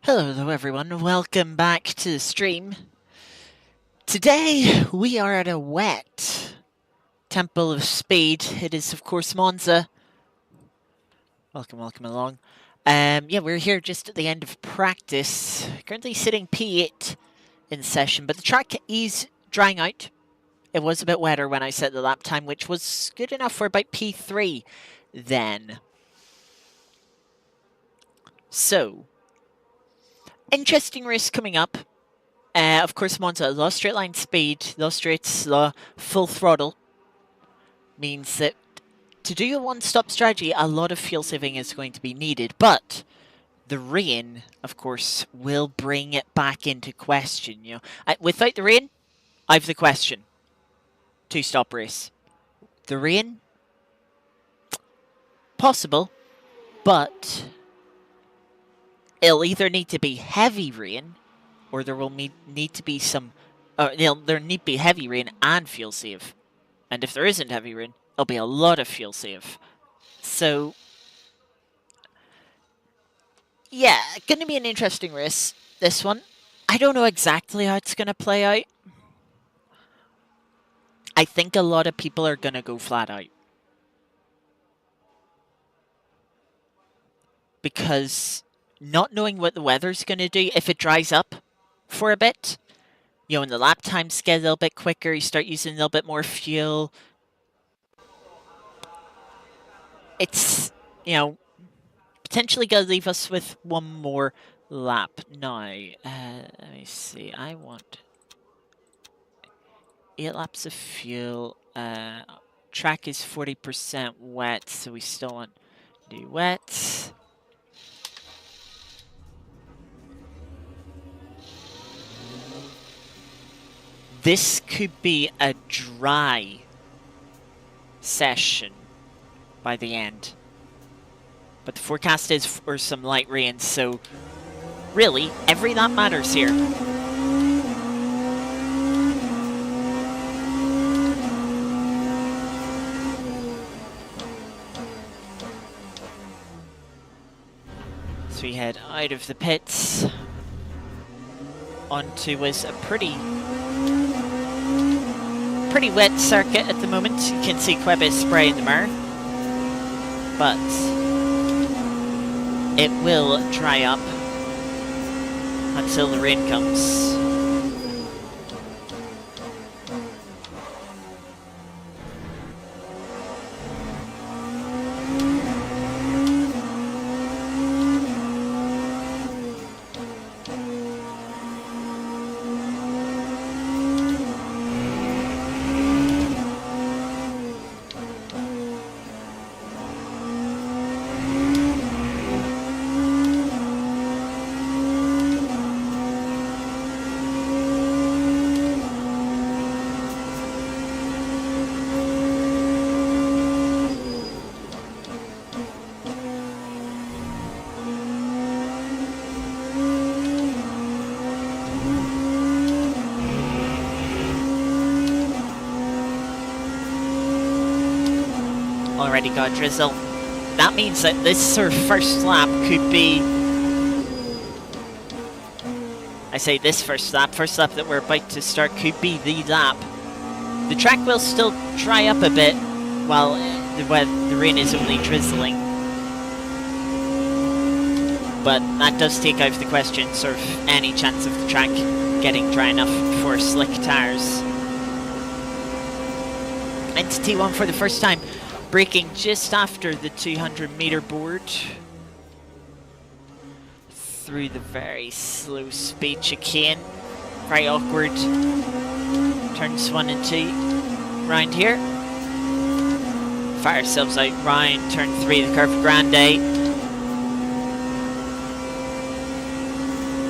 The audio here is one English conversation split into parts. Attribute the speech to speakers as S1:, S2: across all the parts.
S1: Hello everyone, welcome back to the stream. Today we are at a wet Temple of Speed. It is of course Monza. Welcome along. Yeah, we're here just at the end of practice. Currently sitting P8 in session, but the track is drying out. It was a bit wetter when I set the lap time, which was good enough for about P3 then. So, interesting race coming up. Of course, Monza, low straight line speed, low straights, low full throttle, means that to do a one-stop strategy, a lot of fuel saving is going to be needed. But the rain, of course, will bring it back into question. Without the rain, I've the question. Two-stop race. The rain, possible, but it'll either need to be heavy rain, or there will need to be some. There need to be heavy rain and fuel save, and if there isn't heavy rain, there'll be a lot of fuel save. So, yeah, going to be an interesting race. This one, I don't know exactly how it's going to play out. I think a lot of people are going to go flat out because not knowing what the weather's going to do, if it dries up for a bit, and the lap times get a little bit quicker, you start using a little bit more fuel. It's, potentially going to leave us with one more lap. Now, let me see. I want 8 laps of fuel. Track is 40% wet, so we still want to do wet. This could be a dry session by the end. But the forecast is for some light rain, so really, every lap matters here. So we head out of the pits onto was a pretty wet circuit at the moment. You can see quite a bit of spray in the mirror, but it will dry up until the rain comes. Already got drizzle. That means that this sort of first lap could be... I say this first lap that we're about to start could be the lap. The track will still dry up a bit while the rain is only drizzling. But that does take out of the question sort of any chance of the track getting dry enough for slick tyres. Into T1 for the first time. Braking just after the 200-meter board through the very slow speed chicane. Very awkward turns 1 and 2 round here. Fire ourselves out round turn 3 of the Curve Grande.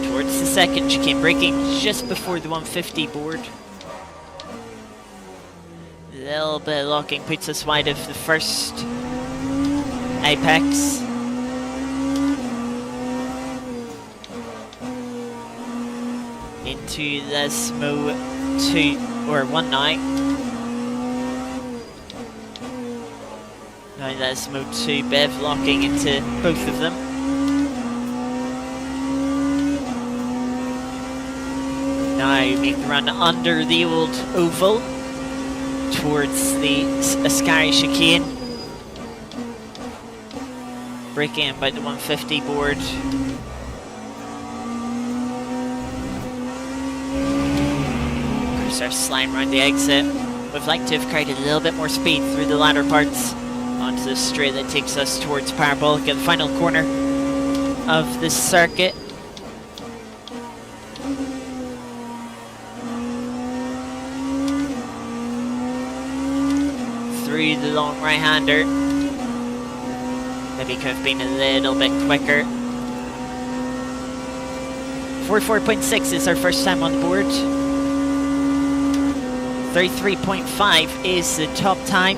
S1: Towards the second chicane, braking just before the 150 board. A little bit of locking puts us wide of the first apex. Into the Smo 2 or 1 now. Now there's Smo 2 Bev locking into both of them. Now make the run under the old oval towards the Ascari chicane. Braking about the 150 board. Of course, our slime around the exit. We'd like to have carried a little bit more speed through the latter parts onto the straight that takes us towards Parabolic at the final corner of this circuit. Through the long right-hander. Maybe could have been a little bit quicker. 44.6 is our first time on the board. 33.5 is the top time.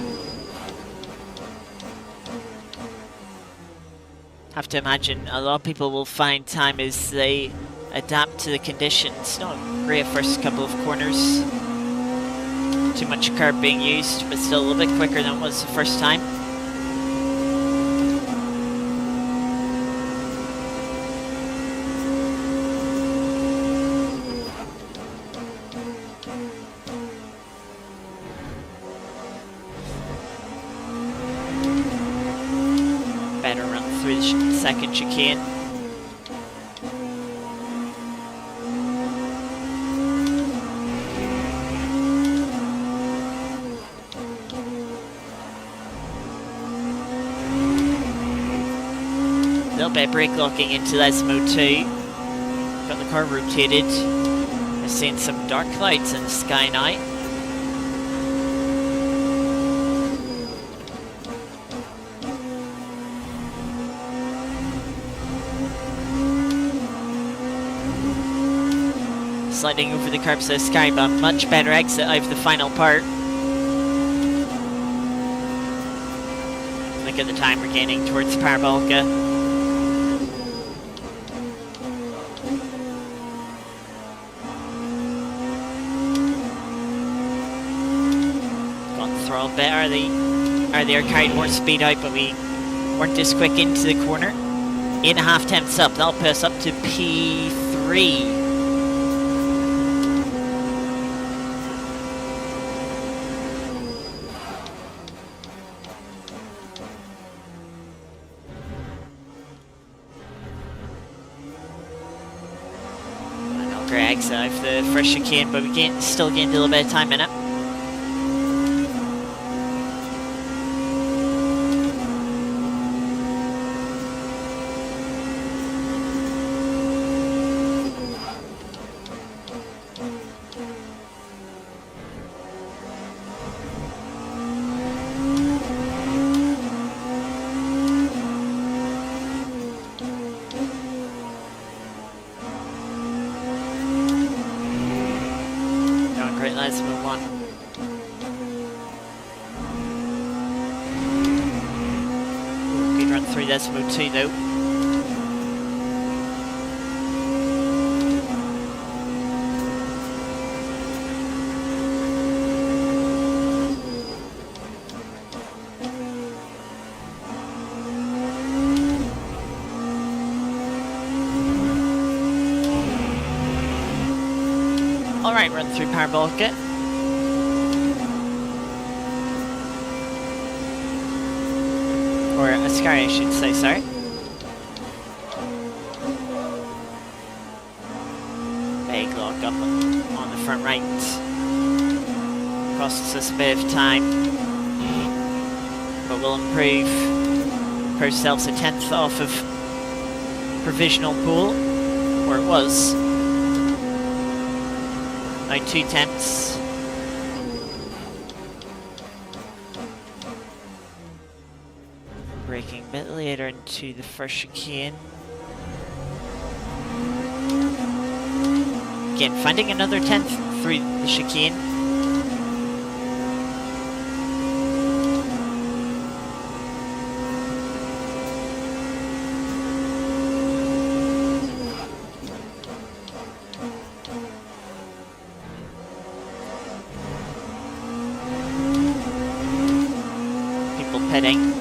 S1: Have to imagine a lot of people will find time as they adapt to the conditions. Not great first couple of corners. Too much curb being used, but still a little bit quicker than it was the first time. Better run through the second chicane. Little bit of brake locking into Lesmo 2. Got the car rotated. I've seen some dark clouds in the sky now. Sliding over the curbs of the sky, but much better exit out of the final part. Look at the time we're gaining towards Parabolica. Got the throttle bit, are they carried more speed out, but we weren't as quick into the corner. 8.5 tenths up, that'll put us up to P3. Exit out of the first chicane, but we still gained a little bit of time in it. Lesmo 1. Good run through Lesmo 2 though. Alright, run through Parabolica. Or Ascari, I should say, sorry. Big lock up on the front right. Costs us a bit of time, but we'll improve. Put ourselves a 10th off of provisional pool, where it was. Now 2 tenths. Braking a bit later into the first chicane. Again, finding another 10th through the chicane. People pitting.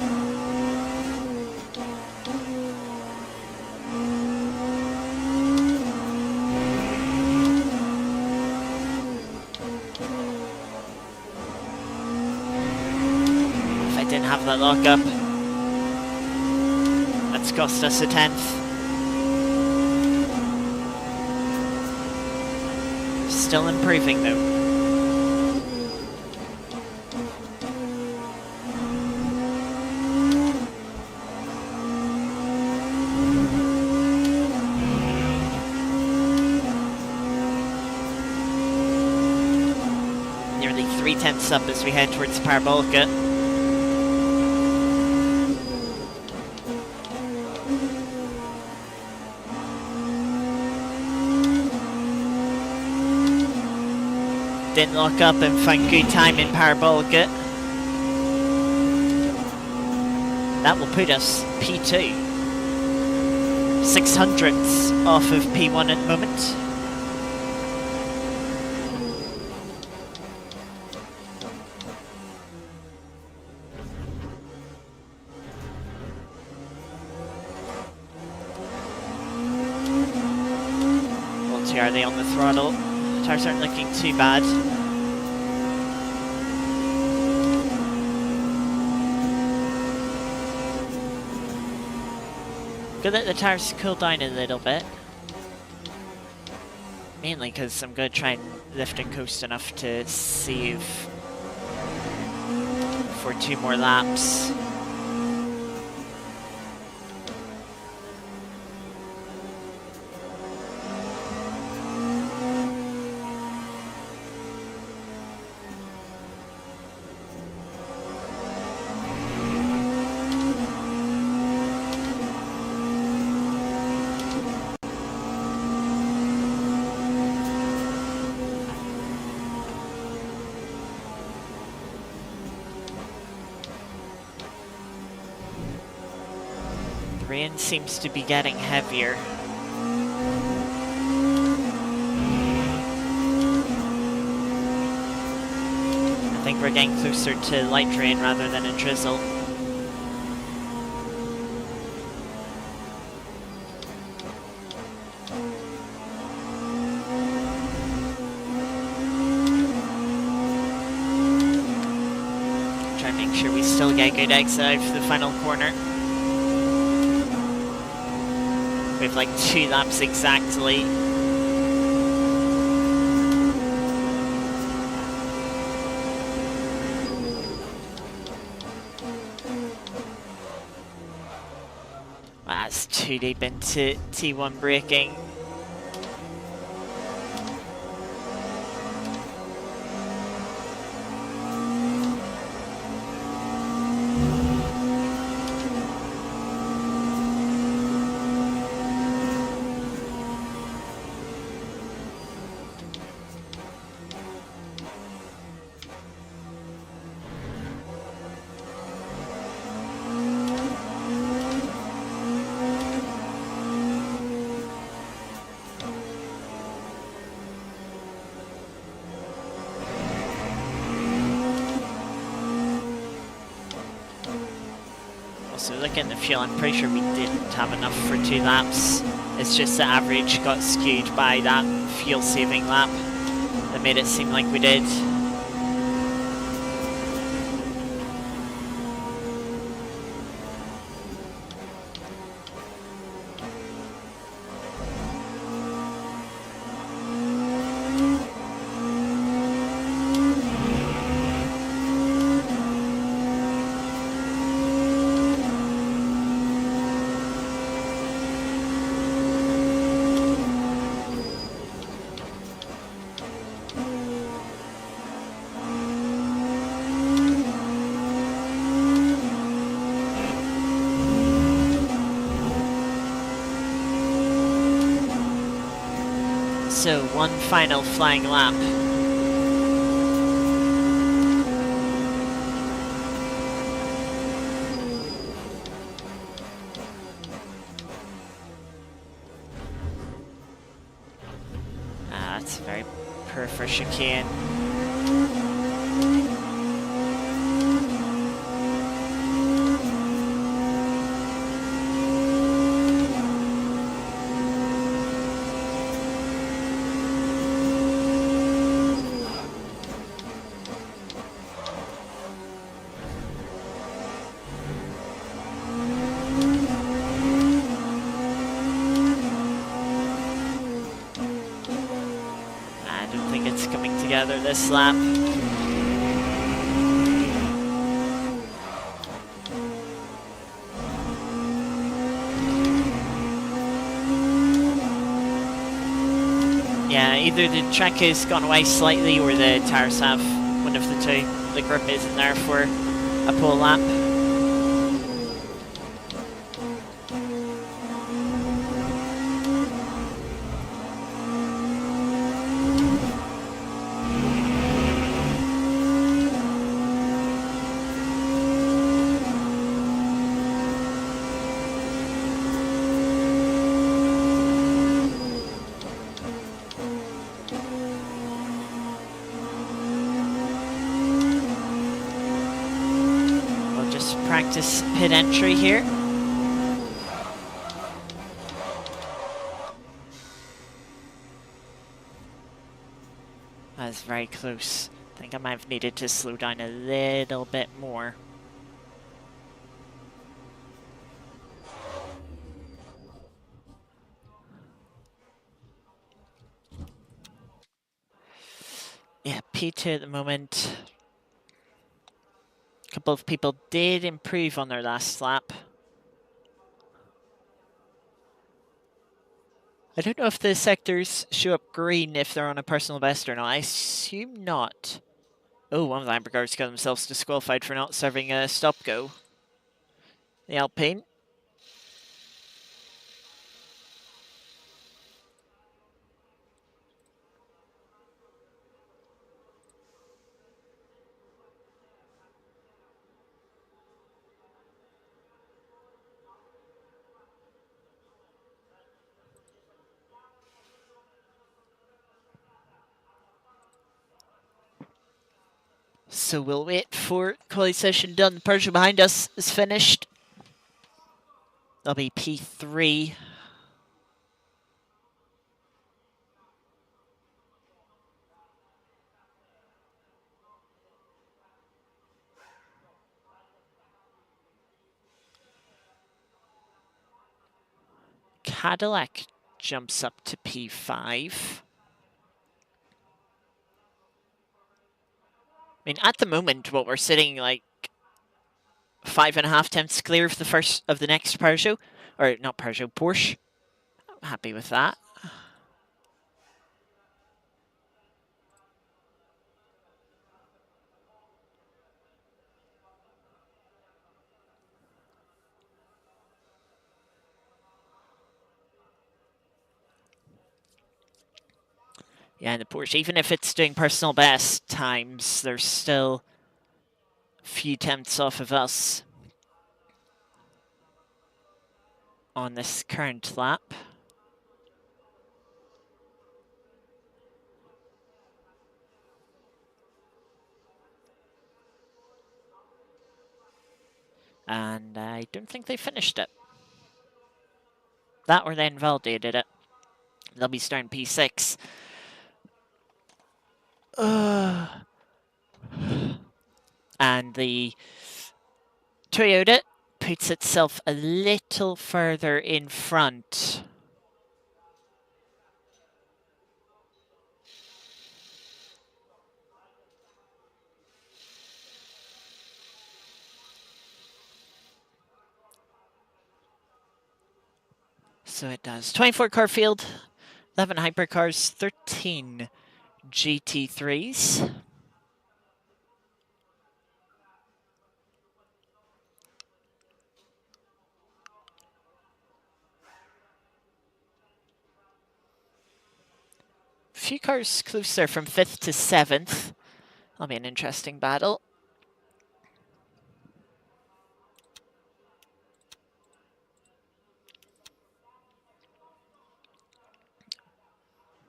S1: didn't have that lock-up. That's cost us a 10th. Still improving though. Nearly 3/10 up as we head towards Parabolica. Didn't lock up and find good time in Parabolica. That will put us P2. 600ths off of P1 at the moment. Are they on the throttle? The tires aren't looking too bad. Good that the tires cooled down a little bit. Mainly because I'm going to try and lift and coast enough to save for 2 more laps. Rain seems to be getting heavier. I think we're getting closer to light rain rather than a drizzle. Try and make sure we still get good exit out for the final corner. We have like 2 laps exactly. That's too deep into T1 braking. So looking at the fuel, I'm pretty sure we didn't have enough for 2 laps. It's just the average got skewed by that fuel saving lap that made it seem like we did. So, one final flying lap. That's very poor for chicane. together this lap. Yeah, either the track has gone away slightly or the tyres have. One of the two. The grip isn't there for a pole lap. Practice pit entry here. That was very close. I think I might have needed to slow down a little bit more. Yeah, P2 at the moment. A couple of people did improve on their last lap. I don't know if the sectors show up green if they're on a personal best or not. I assume not. Oh, one of the Lamborghinis got themselves disqualified for not serving a stop-go. The Alpine. So we'll wait for quali session done. The Peugeot behind us is finished. That'll be P3. Cadillac jumps up to P5. I mean, at the moment, what we're sitting like 5.5 tenths clear of the next Peugeot, or not Peugeot, Porsche. I'm happy with that. Yeah, and the Porsche, even if it's doing personal best times, there's still a few tenths off of us on this current lap. And I don't think they finished it. That or they invalidated it. They'll be starting P6. And the Toyota puts itself a little further in front. So it does. 24 car field, 11 hypercars, 13 GT3s. Few cars closer from 5th to 7th. That'll be an interesting battle.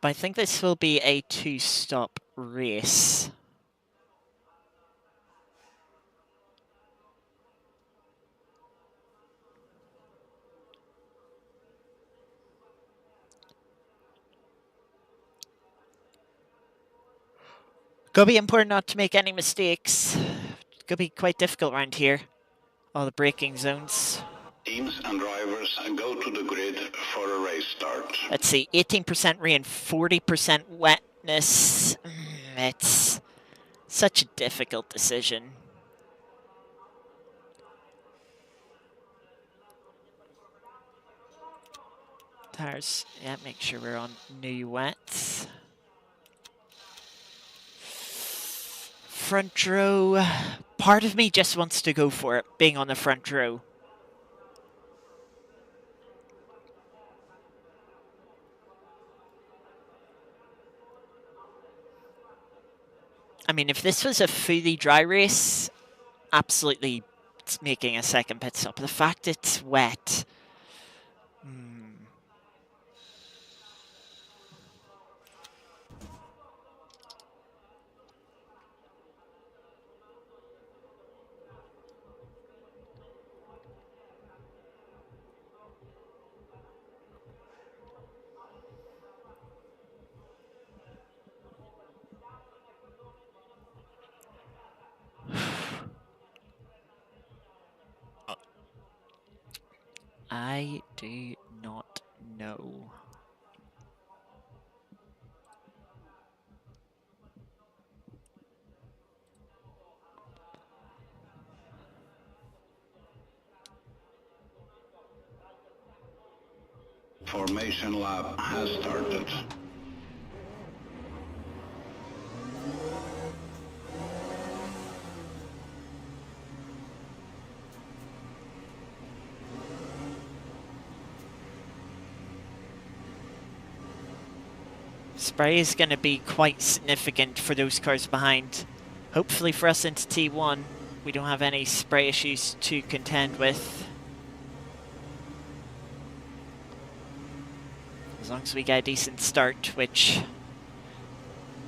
S1: But I think this will be a 2-stop race. Gonna be important not to make any mistakes. It's gonna be quite difficult around here. All the braking zones.
S2: Teams and drivers go to the grid for a race start.
S1: Let's see, 18% rain, 40% wetness. It's such a difficult decision. Tires, yeah, make sure we're on new wets. Front row, part of me just wants to go for it, being on the front row. I mean, if this was a fully dry race, absolutely it's making a second pit stop. The fact it's wet. I do not know.
S2: Formation lap has started.
S1: Spray is going to be quite significant for those cars behind. Hopefully for us into T1, we don't have any spray issues to contend with. As long as we get a decent start, which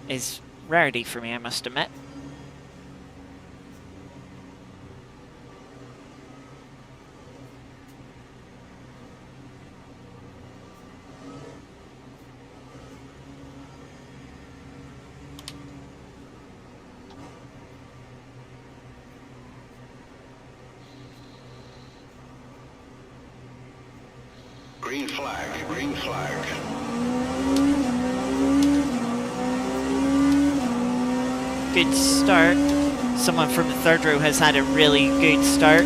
S1: is rarity for me, I must admit.
S2: Green flag, green flag.
S1: Good start. Someone from the third row has had a really good start.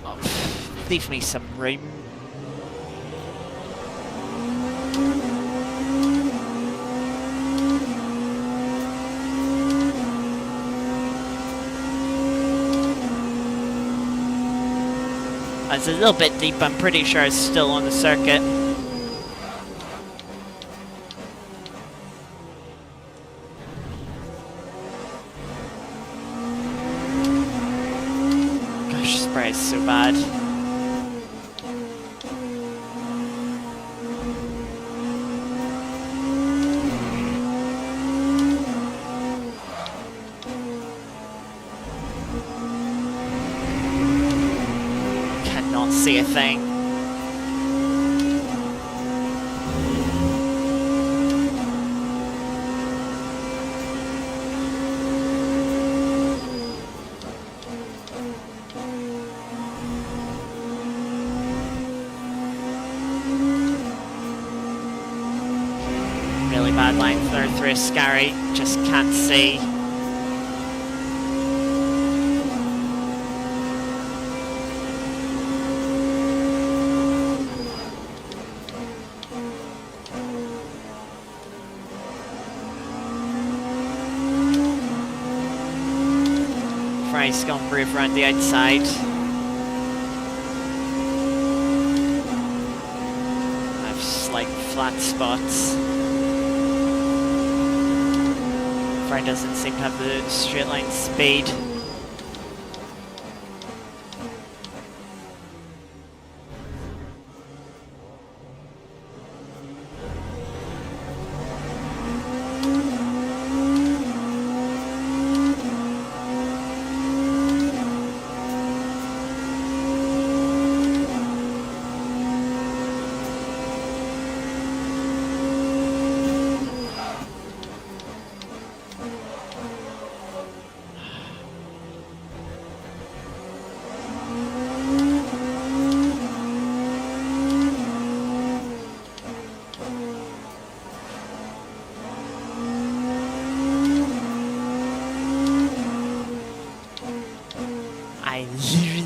S1: Oh, leave me some room. It's a little bit deep, I'm pretty sure it's still on the circuit. Gosh, spray is so bad. See a thing. Really bad line through Scary, just can't see. Fry's gone brave around the outside. I have slight flat spots. Fry doesn't seem to have the straight line speed.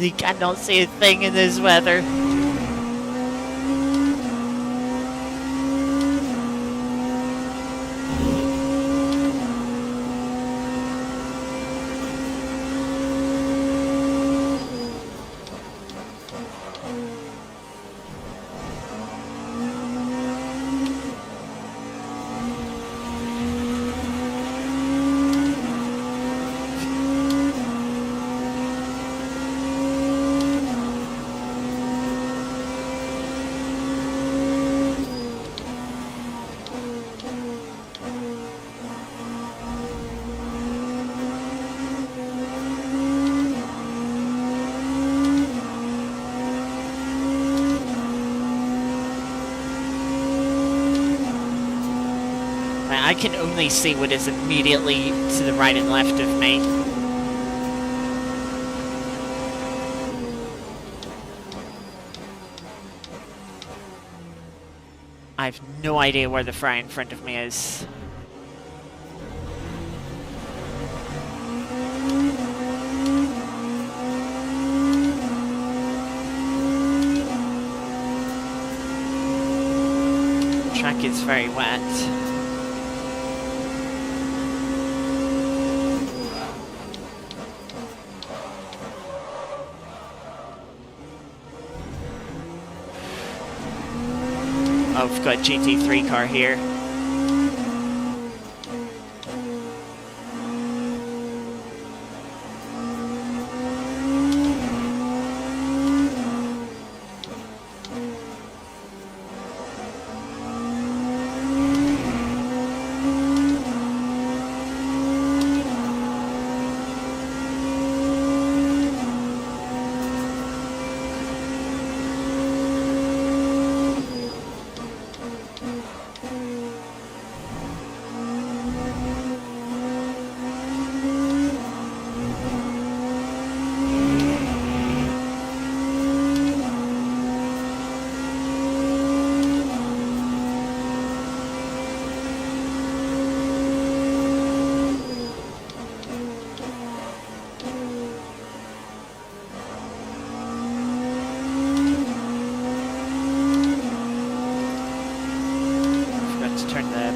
S1: really cannot see a thing in this weather. I can only see what is immediately to the right and left of me. I have no idea where the fry in front of me is. The track is very wet. Oh, we've got a GT3 car here.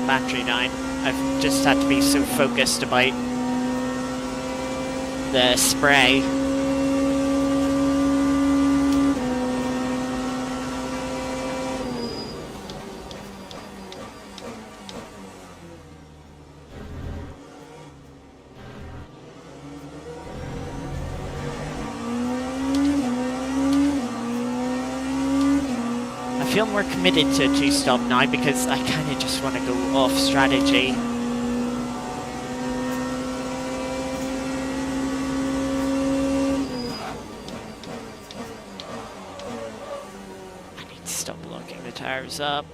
S1: Battery down. I've just had to be so focused about the spray. I feel more committed to a two-stop now because I kind of just want to go off strategy. I need to stop locking the tires up.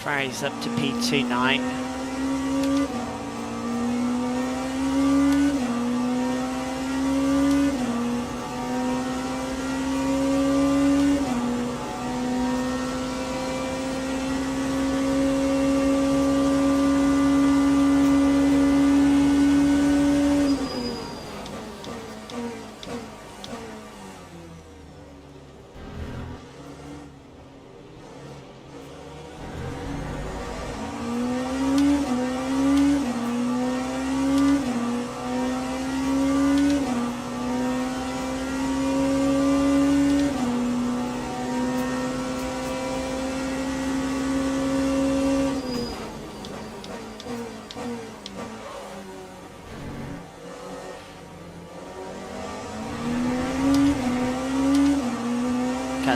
S1: Ferrari's up to P2 now.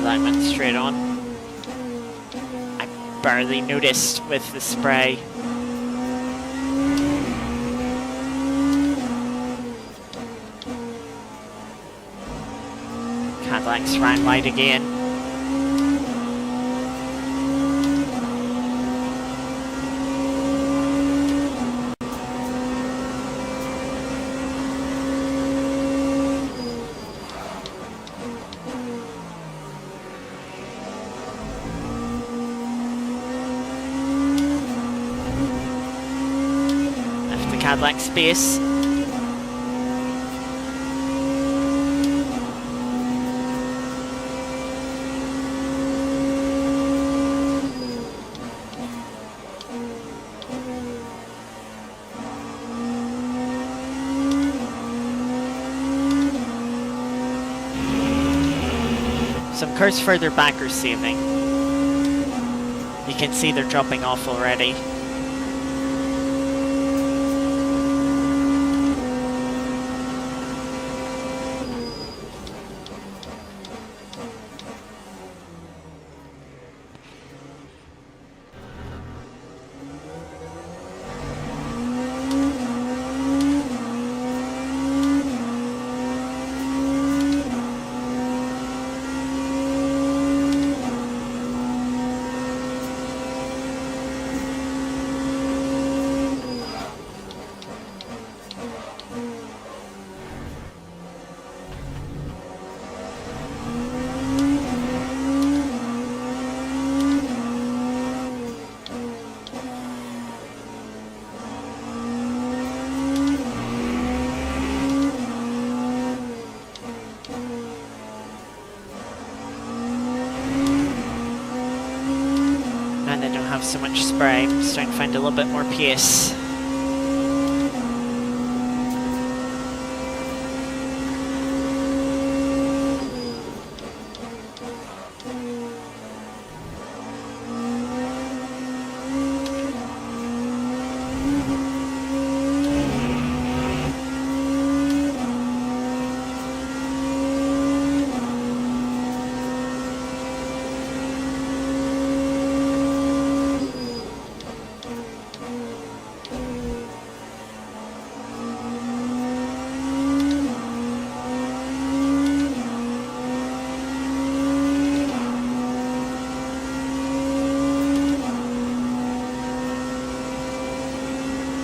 S1: Cadillac went straight on. I barely noticed with the spray. Cadillac's ran wide again. Left the Cadillac space. Some cars further back are saving. You can see they're dropping off already. And I don't have so much spray. I'm starting to find a little bit more pace.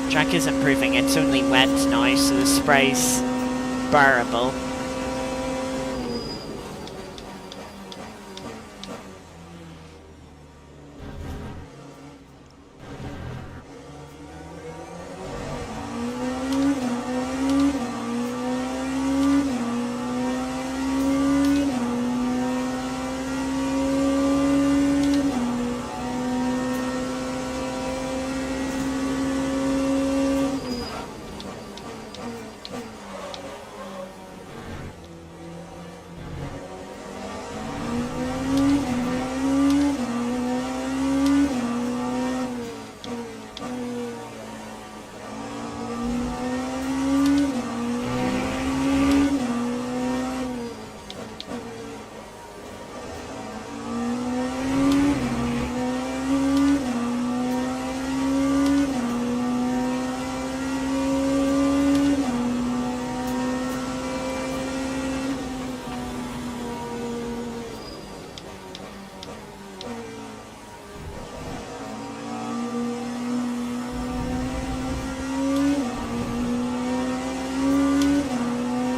S1: Track is improving, it's only wet now, so the spray's bearable.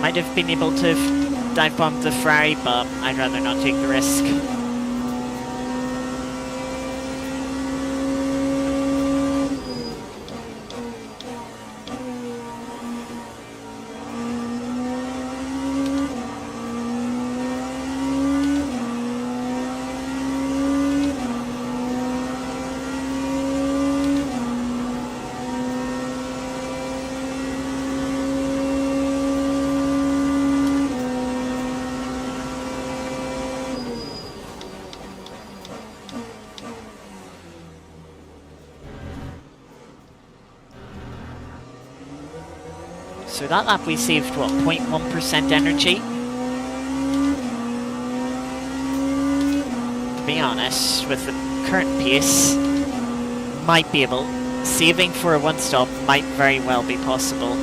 S1: Might have been able to dive bomb the Ferrari, but I'd rather not take the risk. So that lap we saved, what, 0.1% energy? be honest, with the current pace, might be able. Saving for a one stop might very well be possible.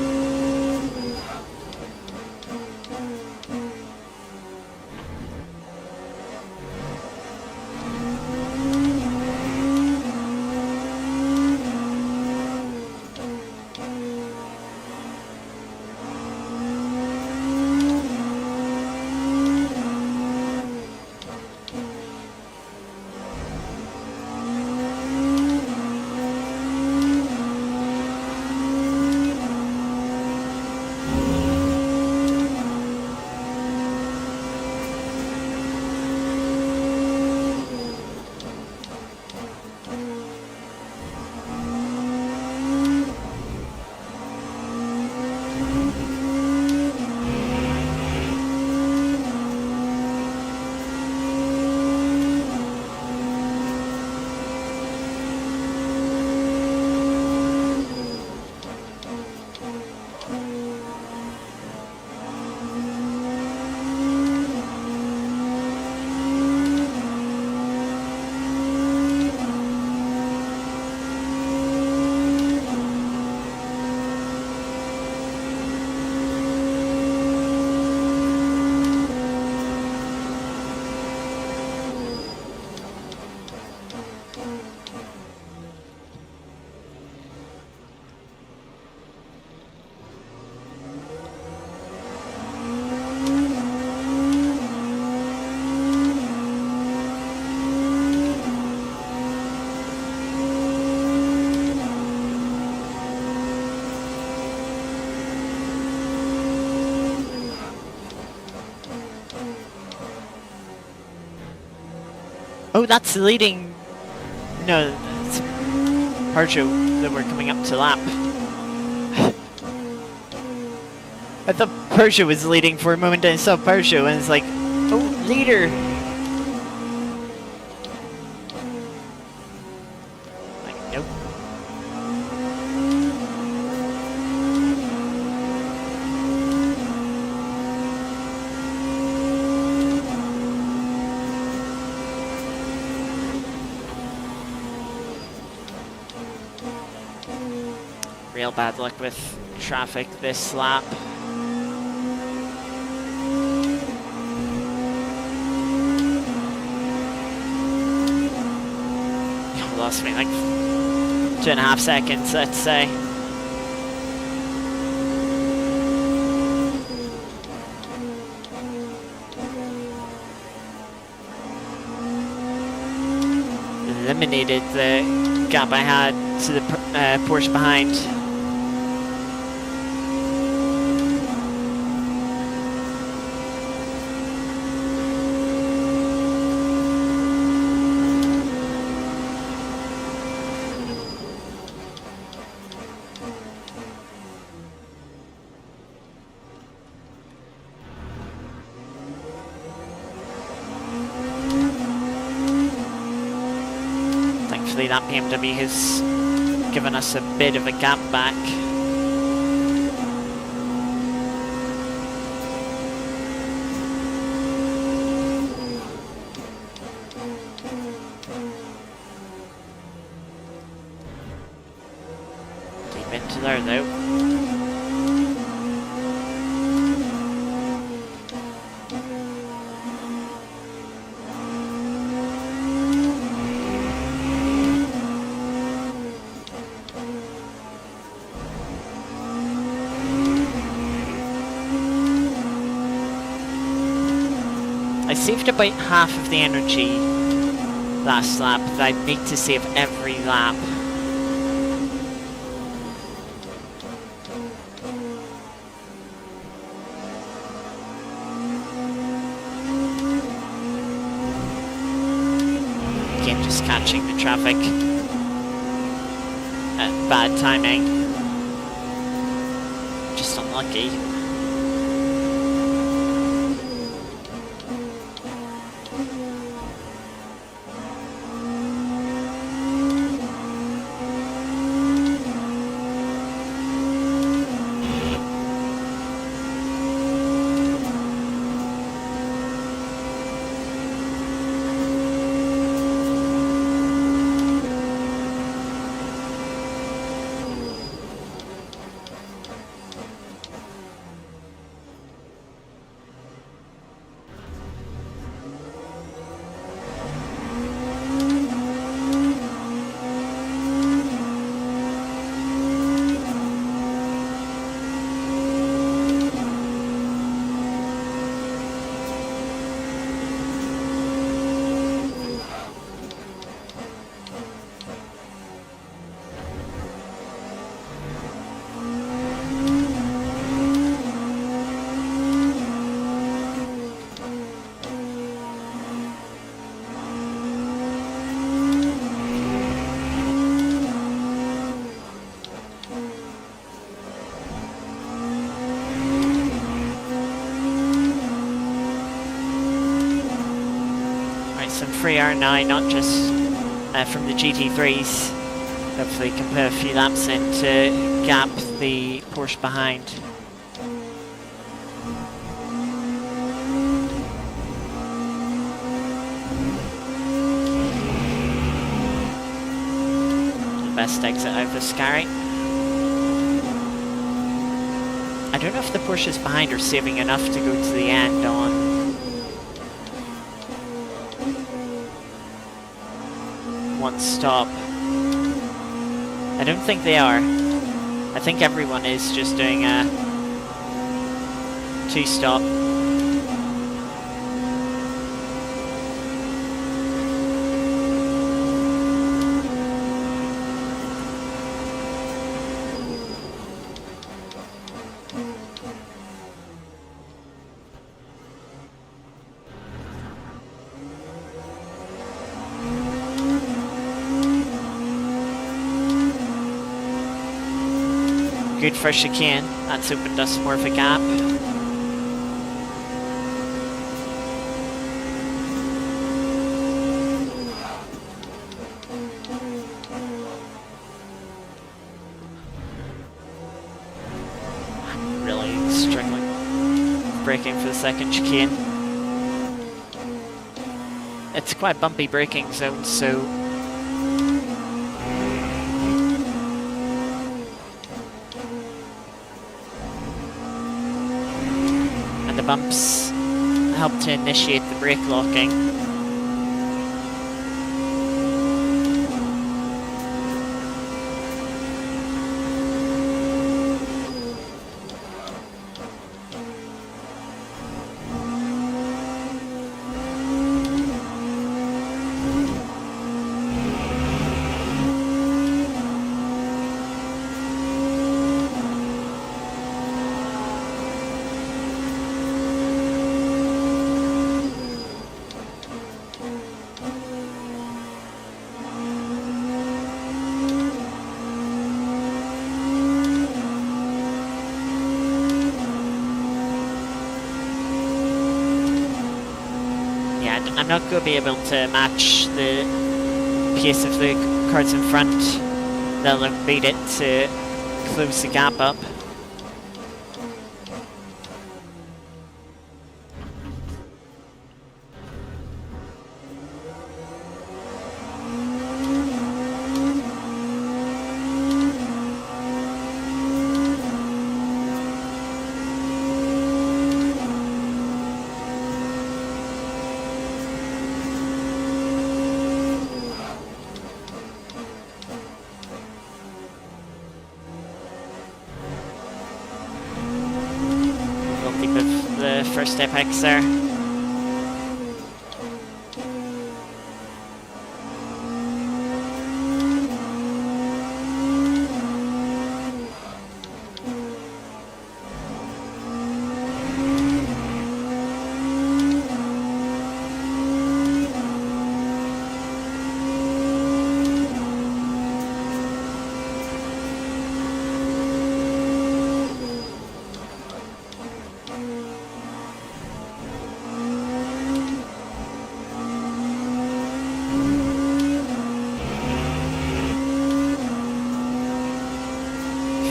S1: Oh, that's the leading. No, it's Peugeot that we're coming up to lap. I thought Peugeot was leading for a moment, and I saw Peugeot, and it's like, oh, leader. Like, nope. Real bad luck with traffic this lap. Lost me like 2.5 seconds, let's say. Eliminated the gap I had to the Porsche behind. That BMW has given us a bit of a gap back. Deep into there though. I saved about half of the energy last lap that I'd need to save every lap. Again, just catching the traffic at bad timing. Just unlucky. free air now, not just from the GT3s. Hopefully can put a few laps in to gap the Porsche behind. The best exit out of the Scary. I don't know if the Porsches behind are saving enough to go to the end on one stop. I don't think they are. I think everyone is just doing a 2-stop. Good for chicane, that's opened us more of a gap. I'm really struggling braking for the second chicane. It's quite bumpy braking zone, so the bumps help to initiate the brake locking. I'm not going to be able to match the pace of the cars in front. They'll beat it to close the gap up. The first apex there.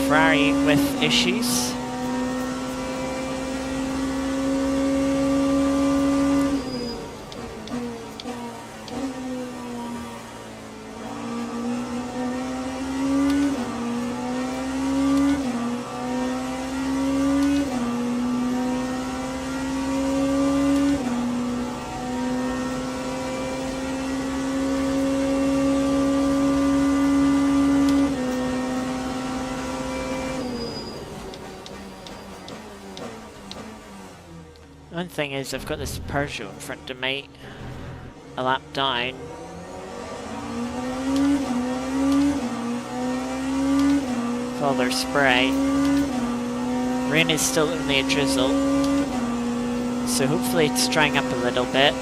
S1: Ferrari with issues. One thing is I've got this Peugeot in front of me, a lap down. With all their spray. Rain is still only a drizzle, so hopefully it's drying up a little bit.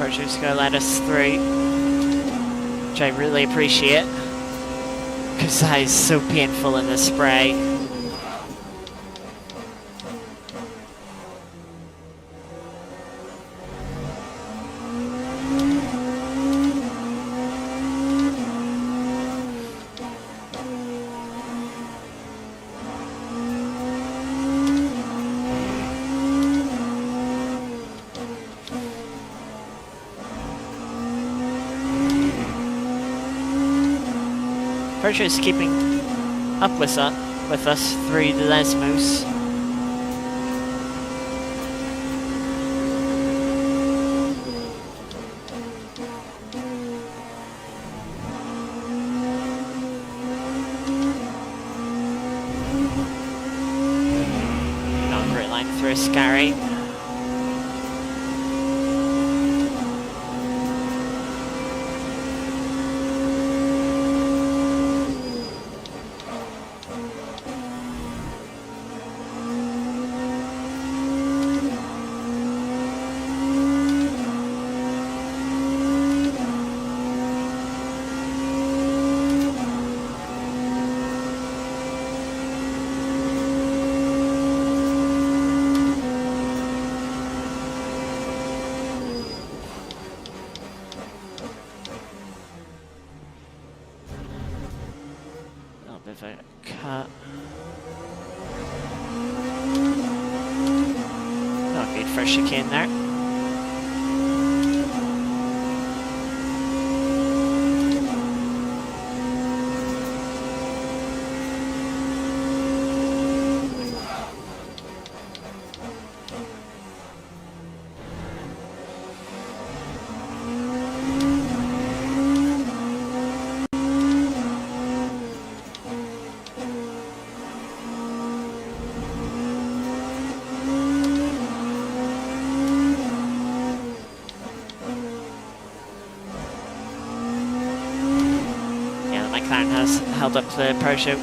S1: Peugeot's gonna let us through, which I really appreciate, because that is so painful in the spray. Peugeot's keeping up with us through the Lesmos. Not a great line through Scary. Bit of a cut. Not good for a chicane there. McLaren has held up the Peugeot.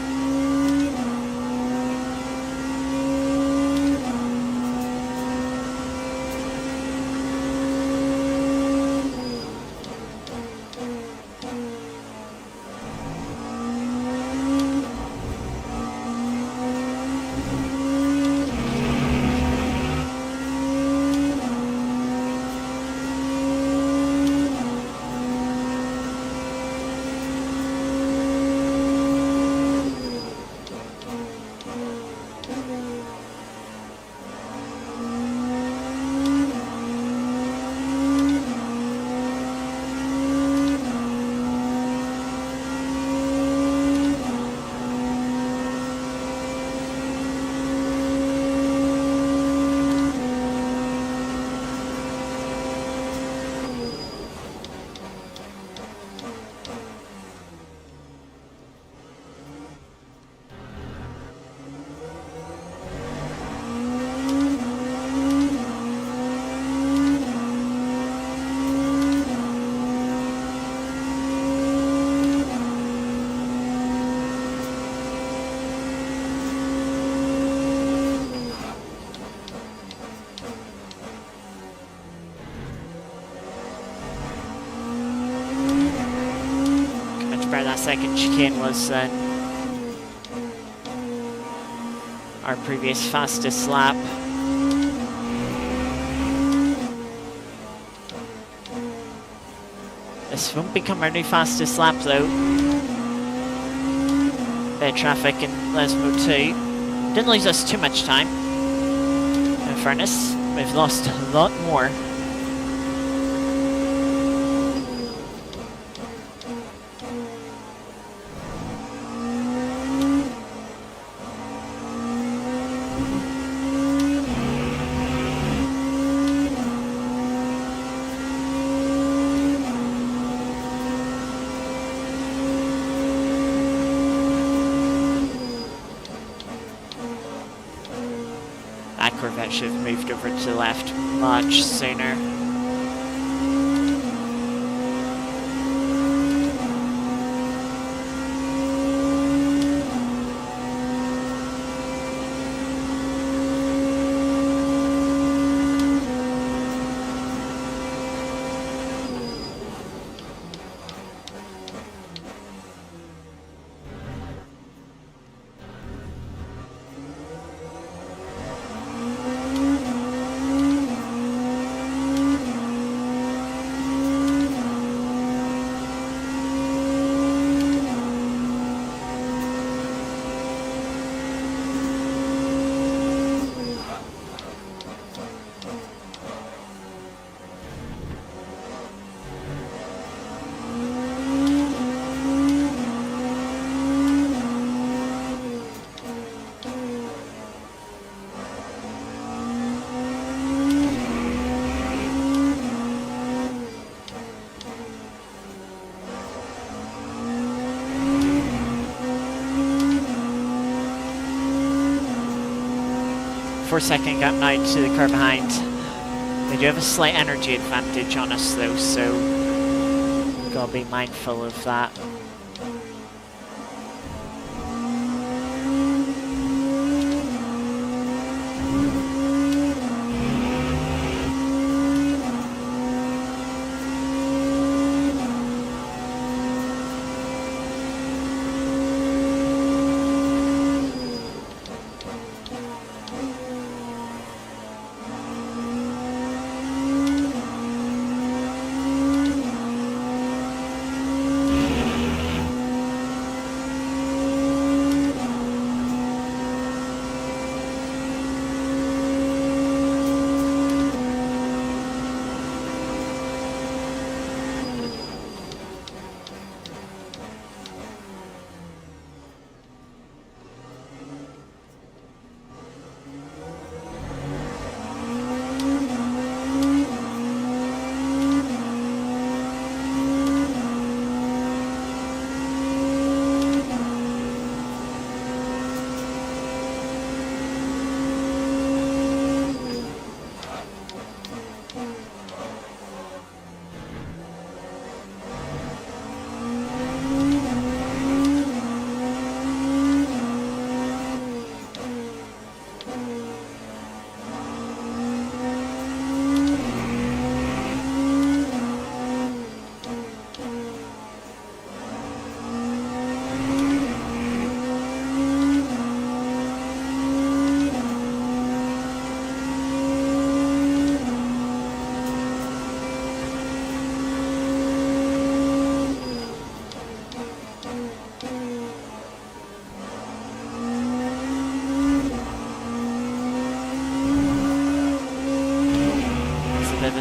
S1: That second chicane was our previous fastest lap. This won't become our new fastest lap though. Bit of traffic in Lesmo 2. Didn't lose us too much time. In fairness, we've lost a lot more. Corvette should have moved over to the left much sooner. 4-second gap now to the car behind. They do have a slight energy advantage on us though, so gotta be mindful of that.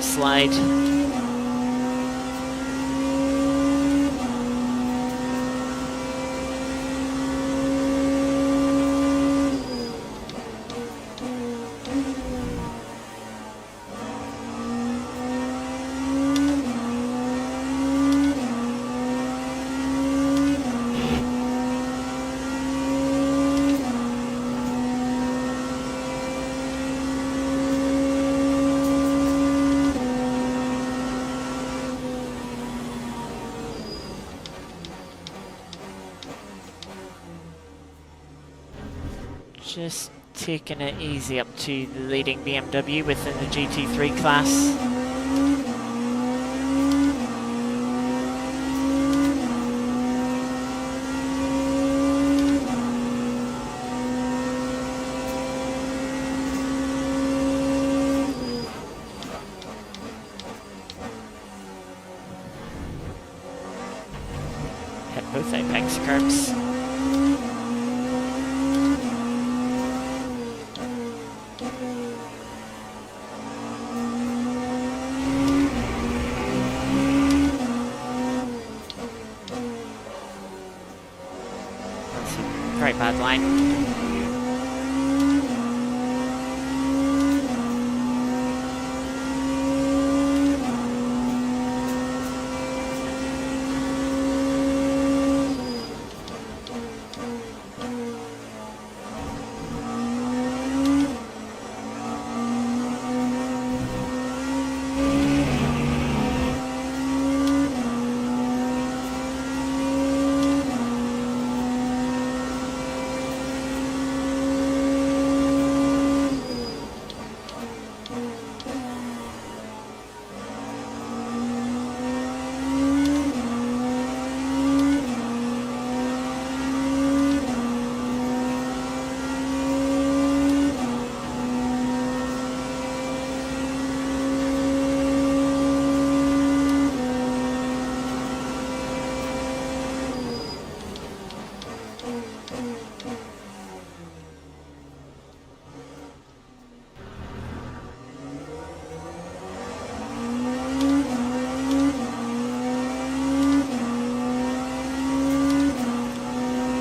S1: Slide. Just taking it easy up to the leading BMW within the GT3 class. Hit both apex curbs. Very bad line.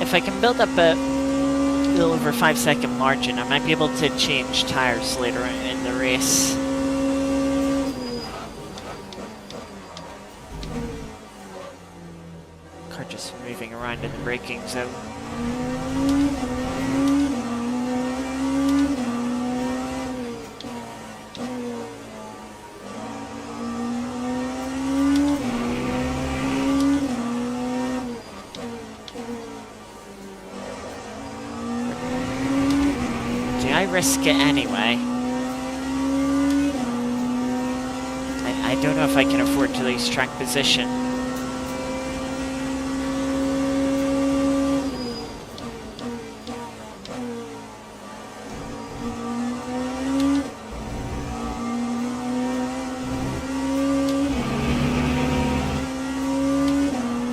S1: If I can build up a little over 5-second margin, I might be able to change tires later in the race. Car just moving around in the braking zone. risk it anyway. I don't know if I can afford to lose track position.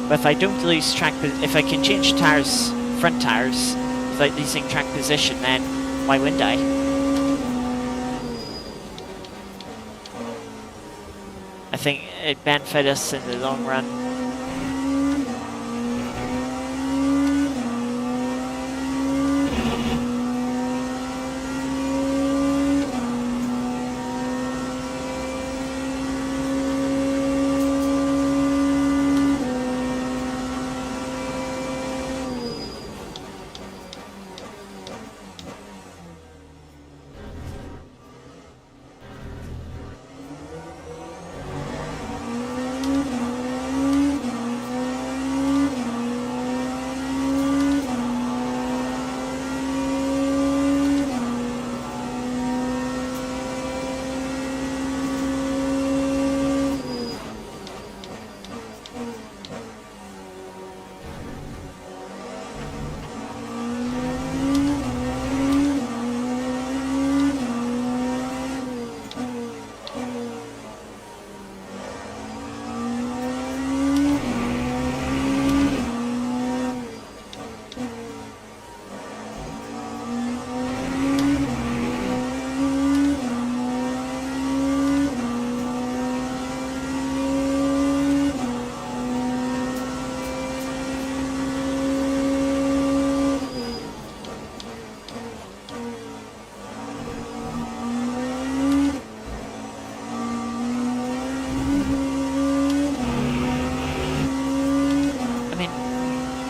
S1: But if I don't lose track, if I can change tires, front tires, without losing track position, then why wouldn't I? I think it'd benefit us in the long run.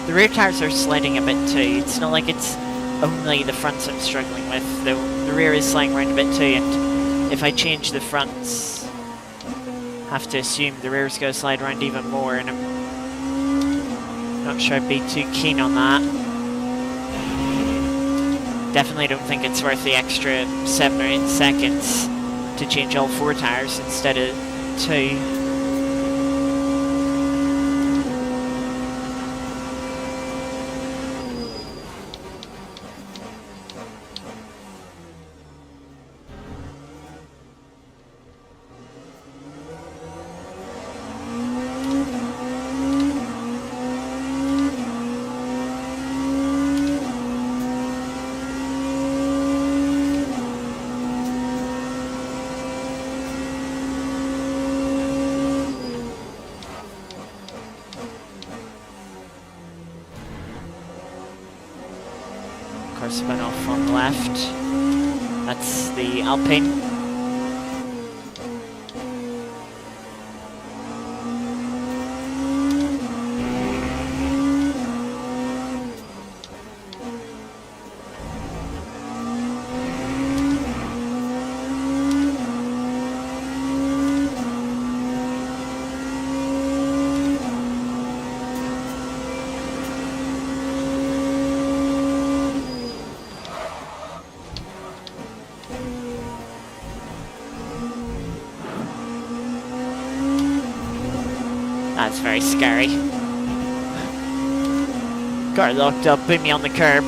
S1: The rear tires are sliding a bit too. It's not like it's only the fronts I'm struggling with. The rear is sliding around a bit too, and if I change the fronts, I have to assume the rear's going to slide around even more, and I'm not sure I'd be too keen on that. Definitely don't think it's worth the extra 7 or 8 seconds to change all 4 tires instead of 2. Spin off on the left. That's the Alpine. That's very scary. Got locked up, put me on the curb.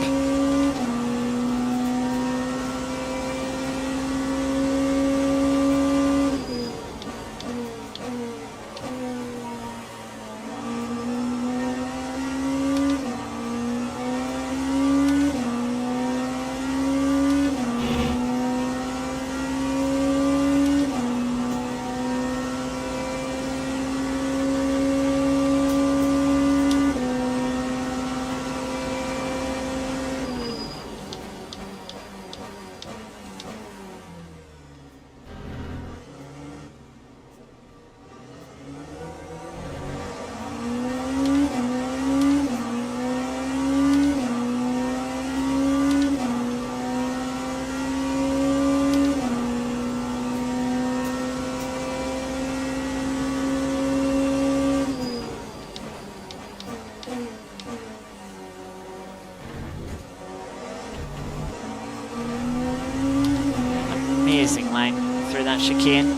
S1: amazing line through that chicane.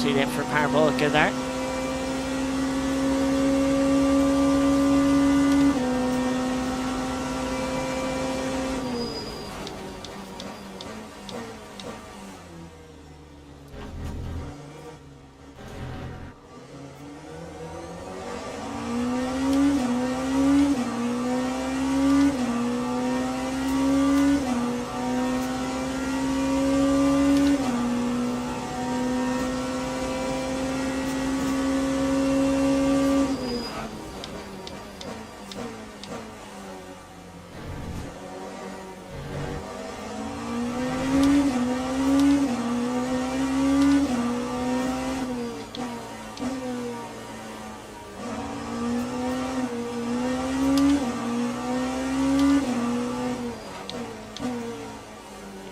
S1: Too late for Parabolica there.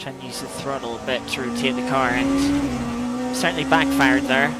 S1: Trying to use the throttle a bit to rotate the car, and certainly backfired there.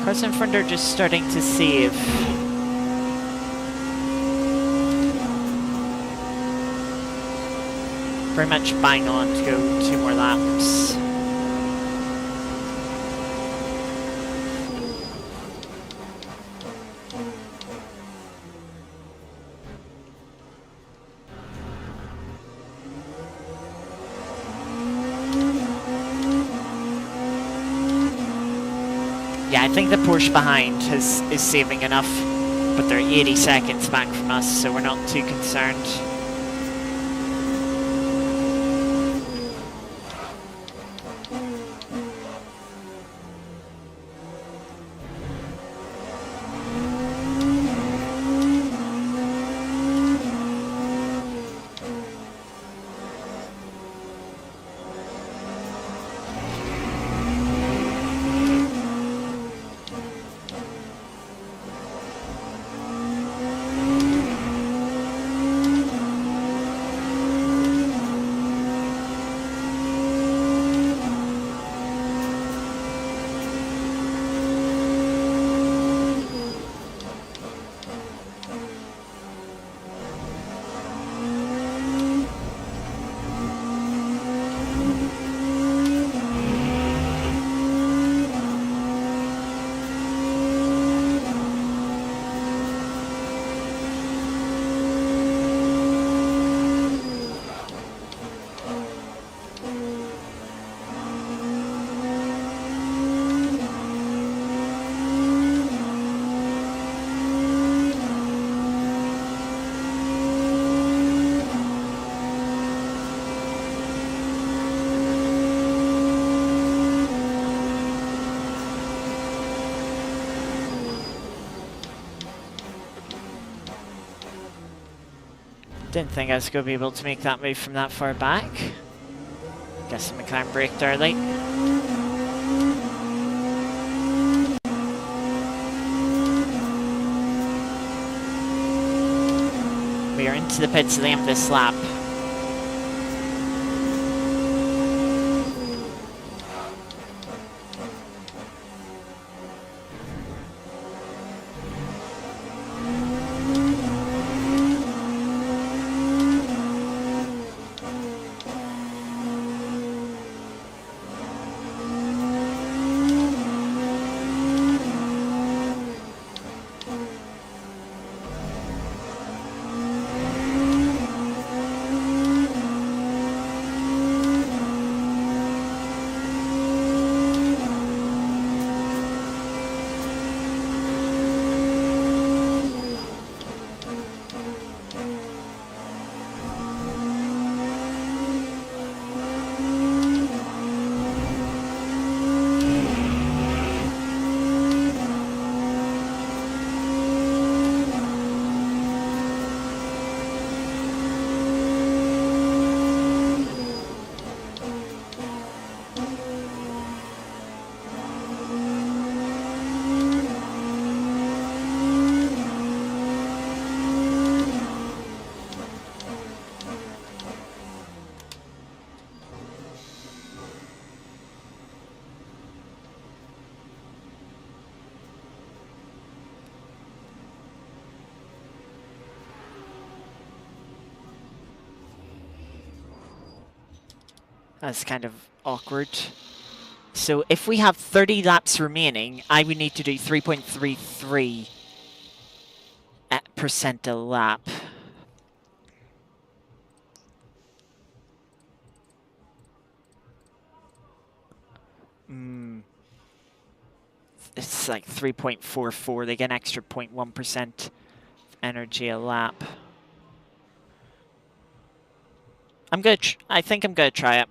S1: Cars in front are just starting to save. Very much bang on to go 2 more laps. Yeah, I think the Porsche behind is saving enough, but they're 80 seconds back from us, so we're not too concerned. Didn't think I was going to be able to make that move from that far back. Guess the McLaren braked early. we are into the pits at the end of this lap. That's kind of awkward. So if we have 30 laps remaining, I would need to do 3.33% a lap. It's like 3.44. They get an extra 0.1% energy a lap. I think I'm gonna try it.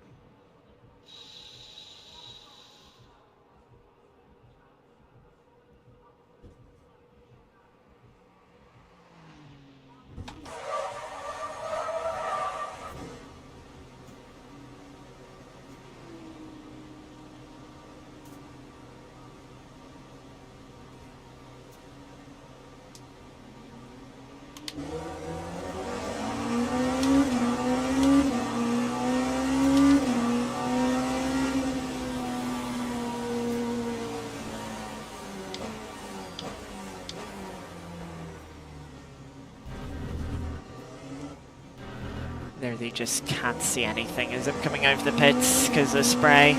S1: There, they just can't see anything as I'm coming out of the pits because of spray.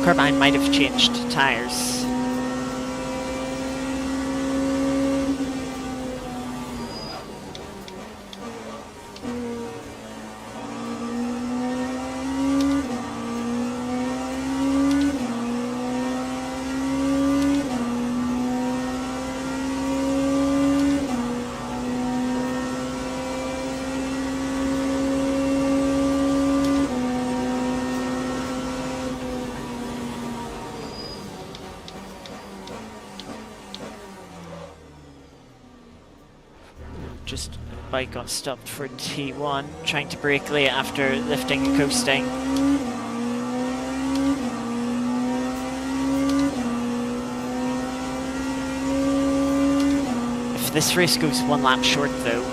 S1: Carbine might have changed tires. Just bike got stopped for T1, trying to brake late after lifting and coasting. If this race goes one lap short though,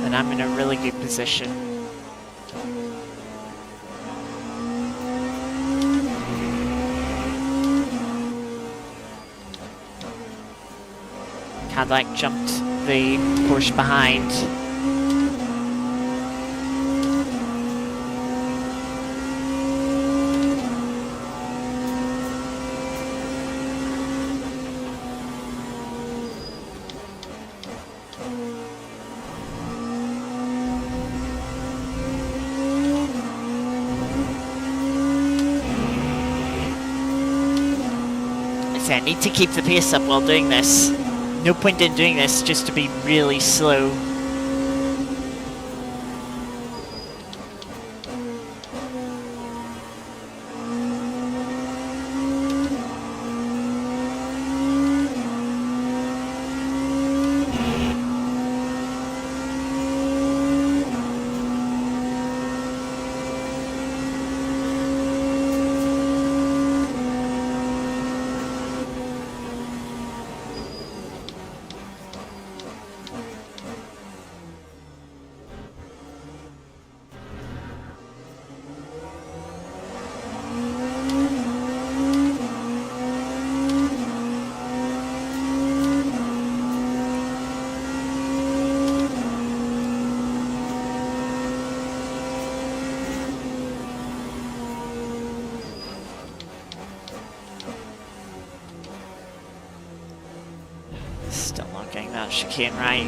S1: And I'm in a really good position. Cadillac jumped the Porsche behind. I need to keep the pace up while doing this. No point in doing this just to be really slow. Still not getting that chicane right.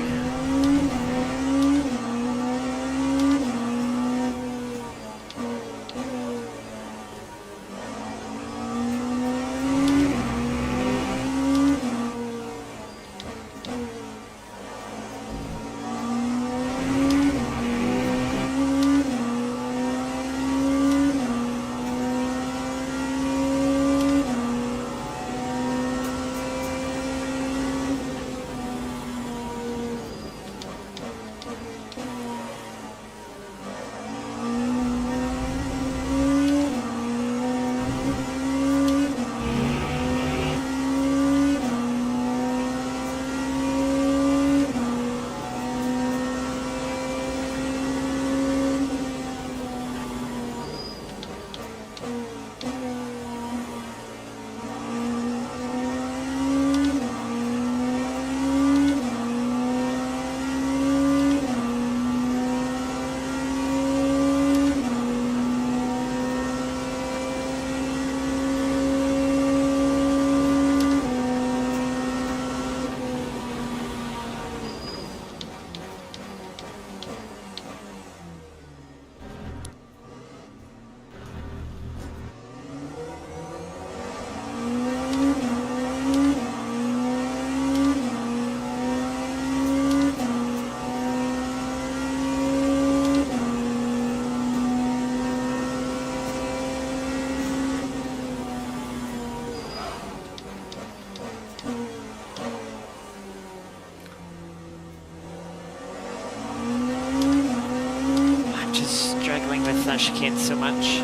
S1: With that chicane so much.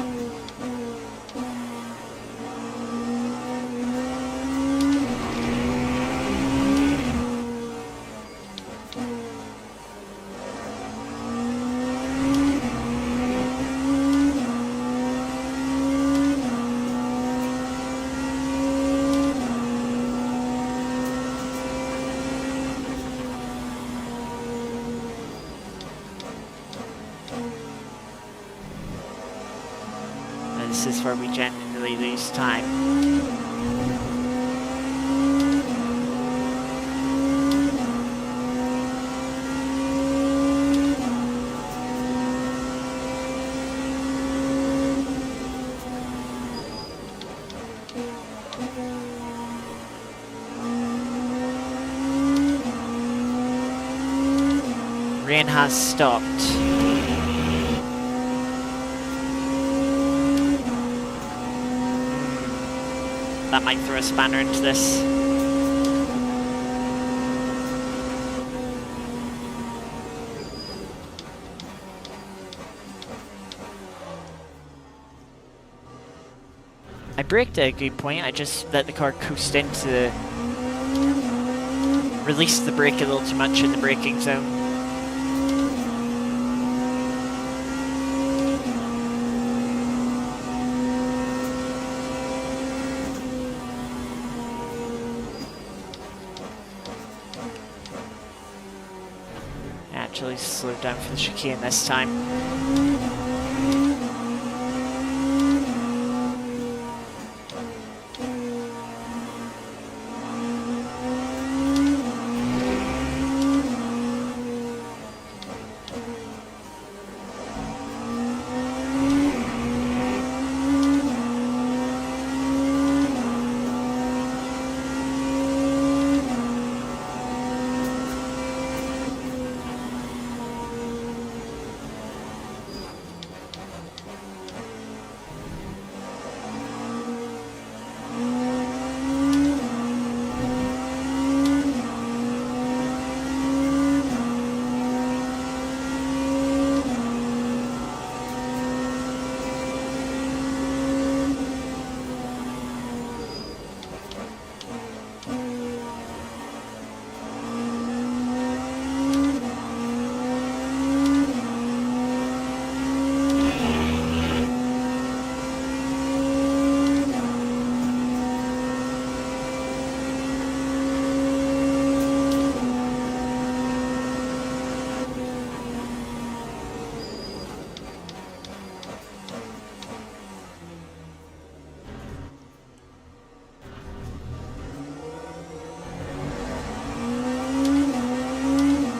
S1: This is where we genuinely lose time. Rain has stopped. That might throw a spanner into this. I braked at a good point, I just let the car coast into the... released the brake a little too much in the braking zone. Actually slowed down for the chicane this time.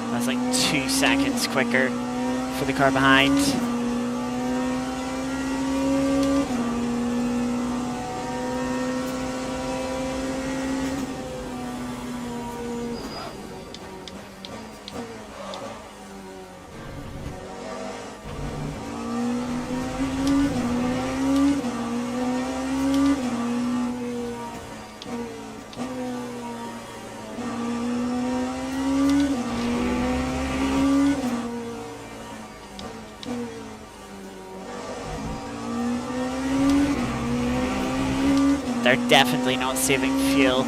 S1: That's like 2 seconds quicker for the car behind. They're definitely not saving fuel.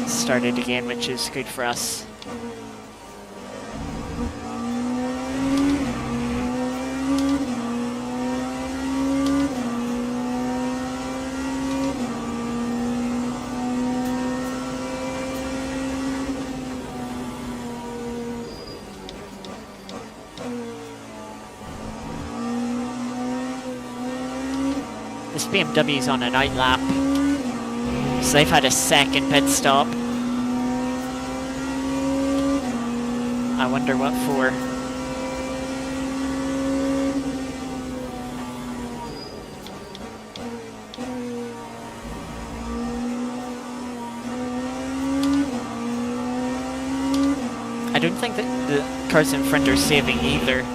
S1: Started again, which is good for us. This BMW is on an out lap, so they've had a second pit stop. I wonder what for. I don't think that the cars in front are saving either.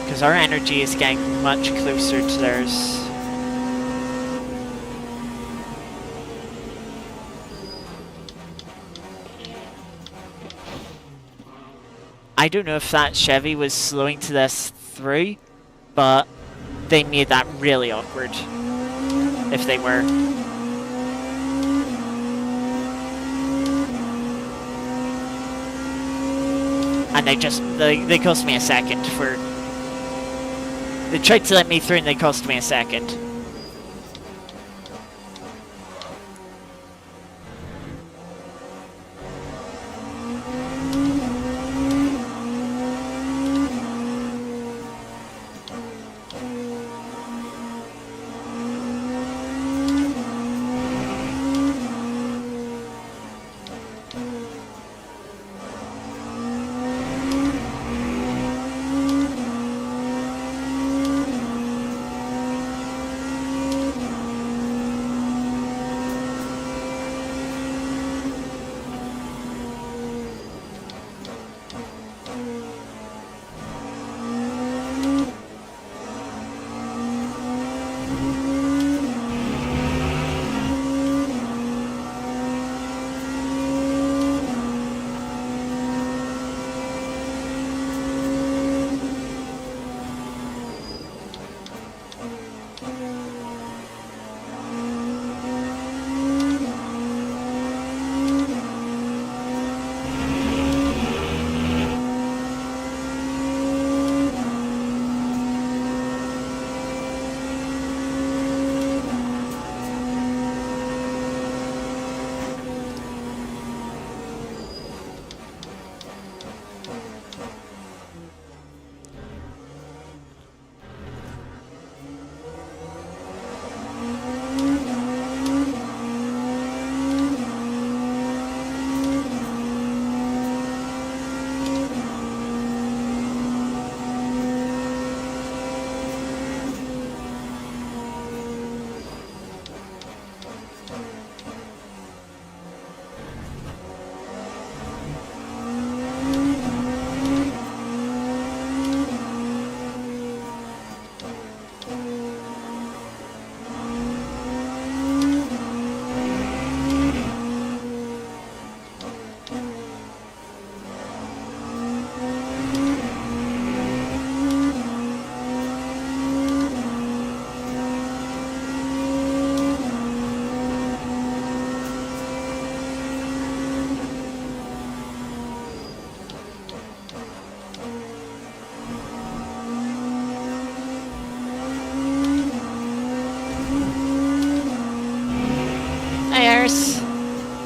S1: Because our energy is getting much closer to theirs. I don't know if that Chevy was slowing to this through, but they made that really awkward if they were. And they cost me a second for... They tried to let me through and they cost me a second.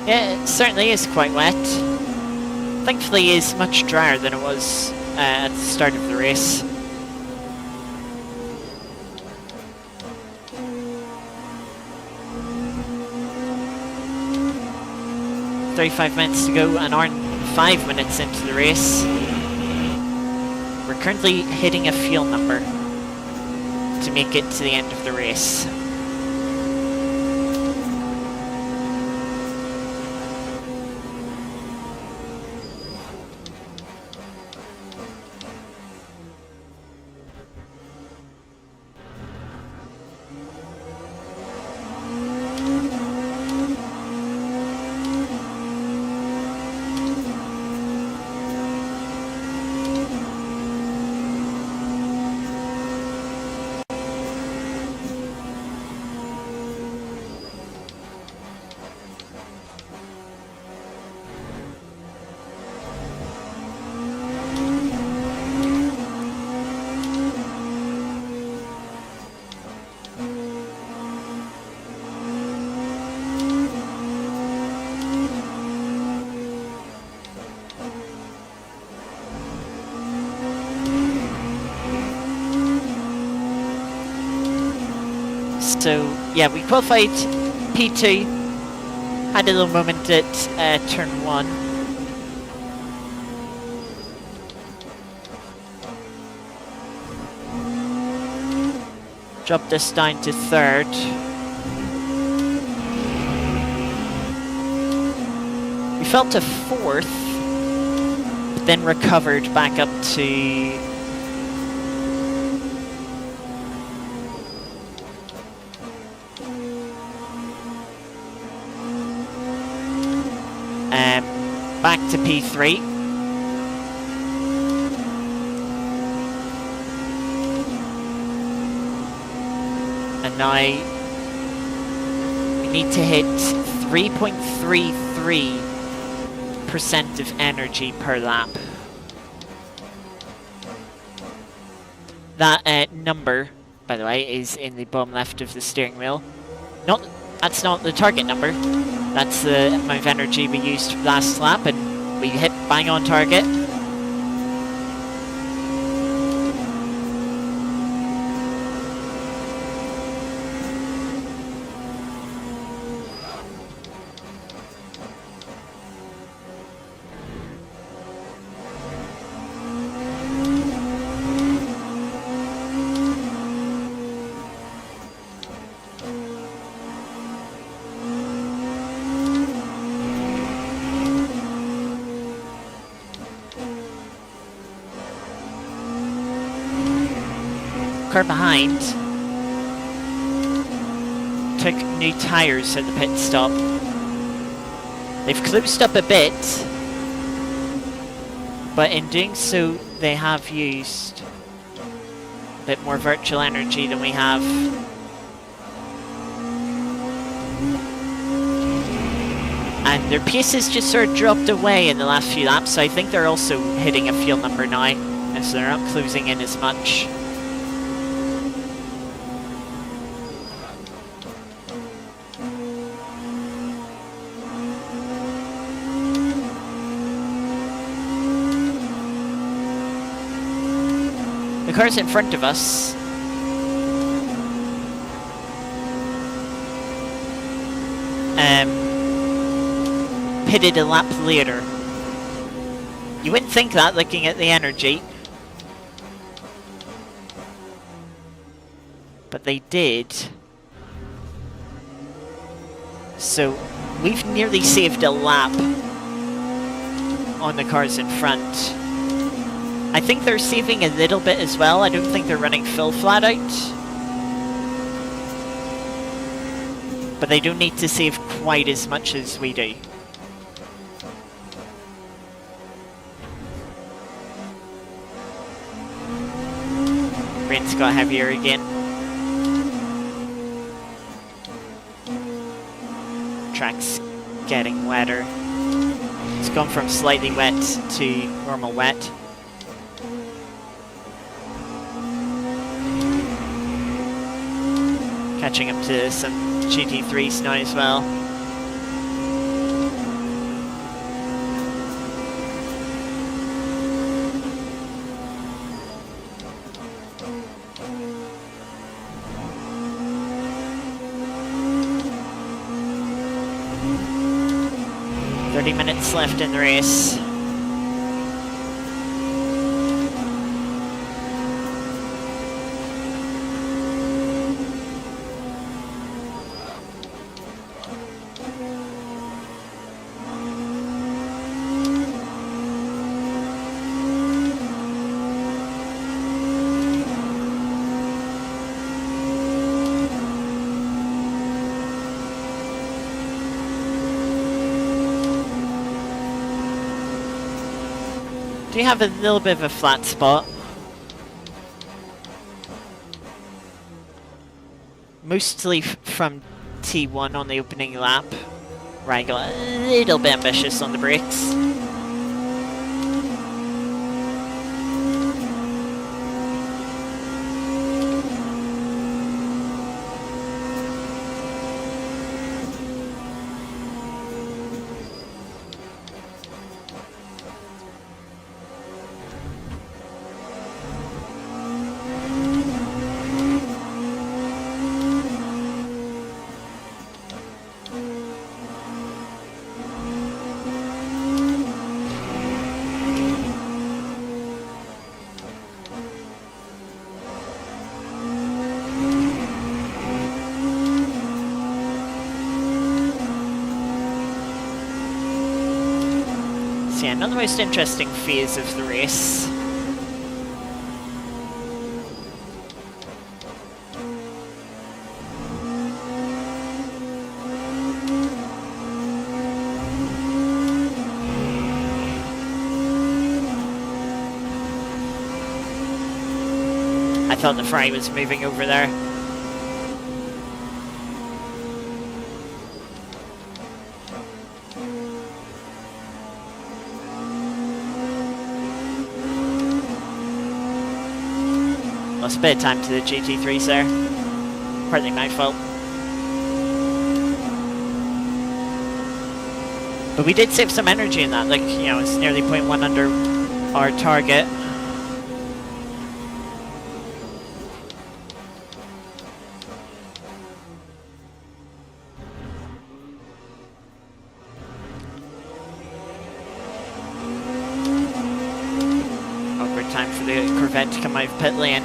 S1: Yeah, it certainly is quite wet. Thankfully, it is much drier than it was at the start of the race. "35 minutes to go, an hour and 5 minutes into the race. We're currently hitting a fuel number to make it to the end of the race. So yeah, we qualified P2, had a little moment at turn 1. Dropped us down to 3rd. We fell to 4th, but then recovered back up to back to P3. And now we need to hit 3.33% of energy per lap. That number, by the way, is in the bottom left of the steering wheel. That's not the target number. That's the amount of energy we used last lap, and we hit bang on target. Car behind took new tyres at the pit stop. They've closed up a bit, but in doing so they have used a bit more virtual energy than we have. And their pace has just sort of dropped away in the last few laps, so I think they're also hitting a fuel number now, and so they're not closing in as much. The cars in front of us pitted a lap later. You wouldn't think that looking at the energy, but they did. So we've nearly saved a lap on the cars in front. I think they're saving a little bit as well. I don't think they're running full flat out. But they don't need to save quite as much as we do. Rain's got heavier again. Track's getting wetter. It's gone from slightly wet to normal wet. Catching up to some GT3s now as well. Minutes left in the race. Do you have a little bit of a flat spot? Mostly from T1 on the opening lap, where I got a little bit ambitious on the brakes. Yeah, not the most interesting phase of the race. I thought the fry was moving over there. Lost a bit of time to the GT3s there. Partly my fault. But we did save some energy in that, like, you know, it's nearly 0.1 under our target. Awkward time for the Corvette to come out of pit lane.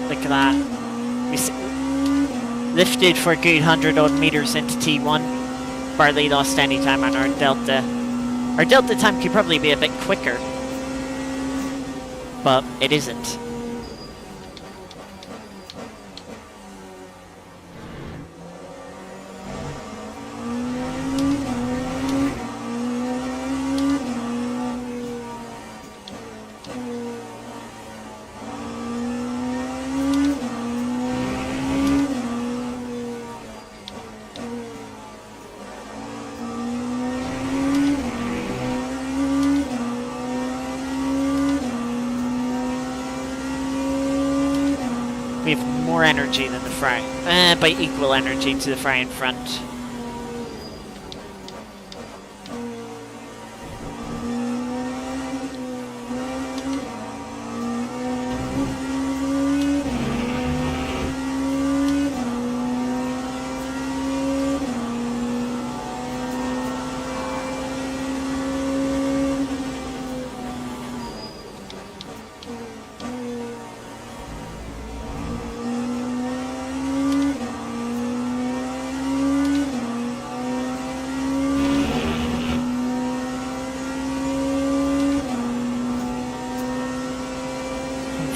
S1: Look at that. We lifted for a good 100 odd meters into T1. Barely lost any time on our Delta. Our Delta time could probably be a bit quicker, but it isn't. We have more energy than the Fry, by equal energy to the Fry in front.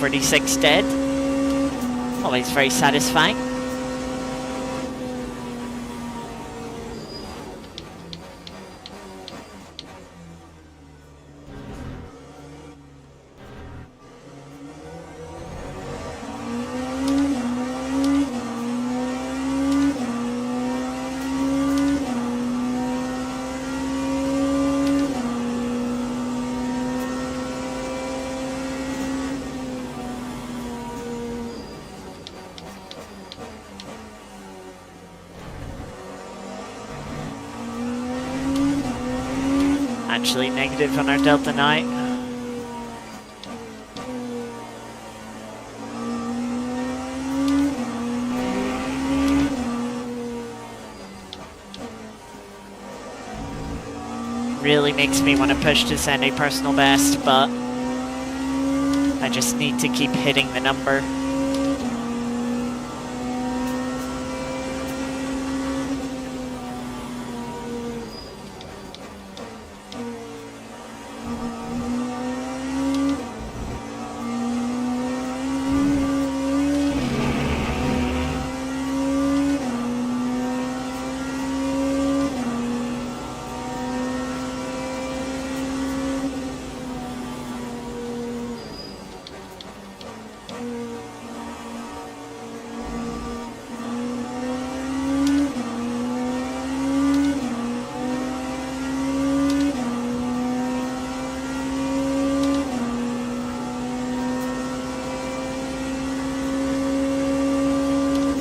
S1: .46 dead. Always very satisfying. Actually negative on our Delta Knight. Really makes me want to push to send a personal best, but I just need to keep hitting the number.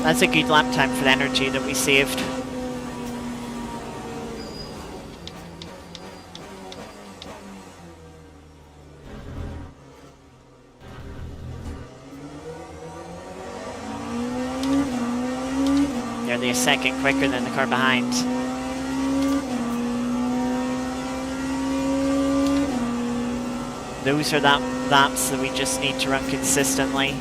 S1: That's a good lap time for the energy that we saved. Nearly a second quicker than the car behind. Those are the laps that we just need to run consistently.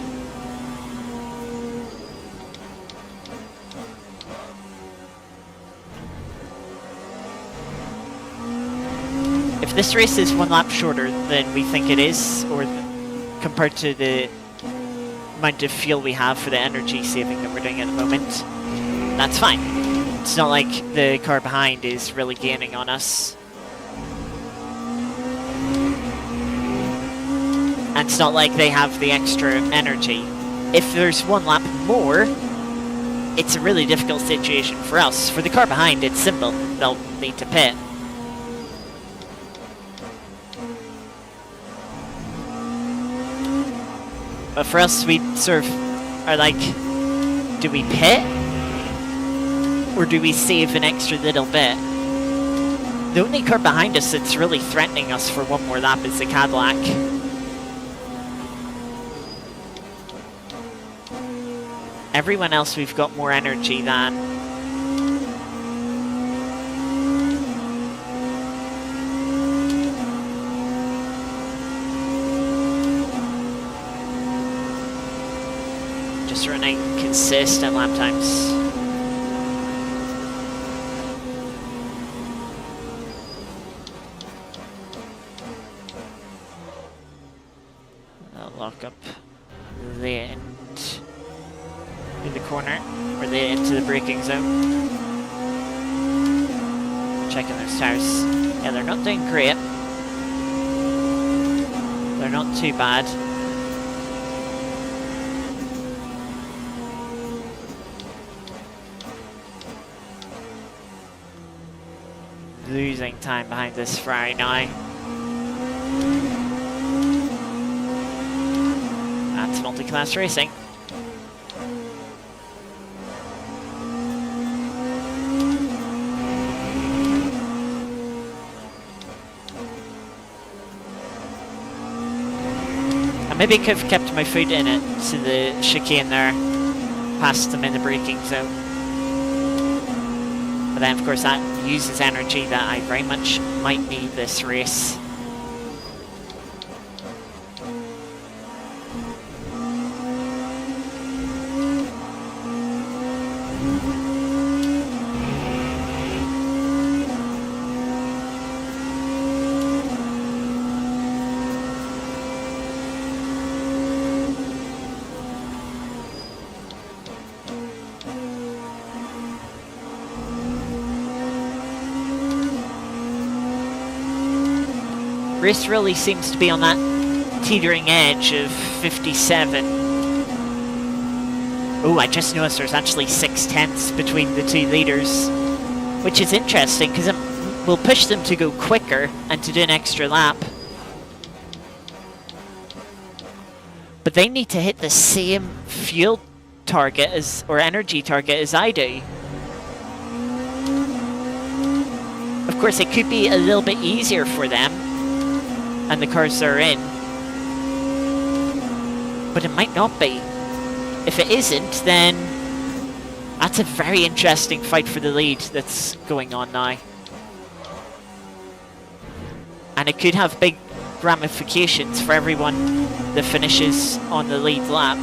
S1: If this race is 1 lap shorter than we think it is, or compared to the amount of fuel we have for the energy saving that we're doing at the moment, that's fine. It's not like the car behind is really gaining on us. And it's not like they have the extra energy. If there's 1 lap more, it's a really difficult situation for us. For the car behind, it's simple. They'll need to pit. But for us, we sort of are like, do we pit? Or do we save an extra little bit? The only car behind us that's really threatening us for 1 more lap is the Cadillac. Everyone else we've got more energy than. Just running consistent lap times. I'll lock up the end in the corner, or into the braking zone. Checking those tires. Yeah, they're not doing great. They're not too bad. Losing time behind this Ferrari now. That's multi-class racing. Maybe I could have kept my foot in it to the chicane there, past them in the braking zone. But then of course that uses energy that I very much might need this race. Race really seems to be on that teetering edge of 57. Oh, I just noticed there's actually 6/10 between the 2 leaders, which is interesting because it will push them to go quicker and to do an extra lap. But they need to hit the same fuel target as, or energy target as I do. Of course, it could be a little bit easier for them and the cars they're in, but it might not be. If it isn't, then that's a very interesting fight for the lead that's going on now. And it could have big ramifications for everyone that finishes on the lead lap.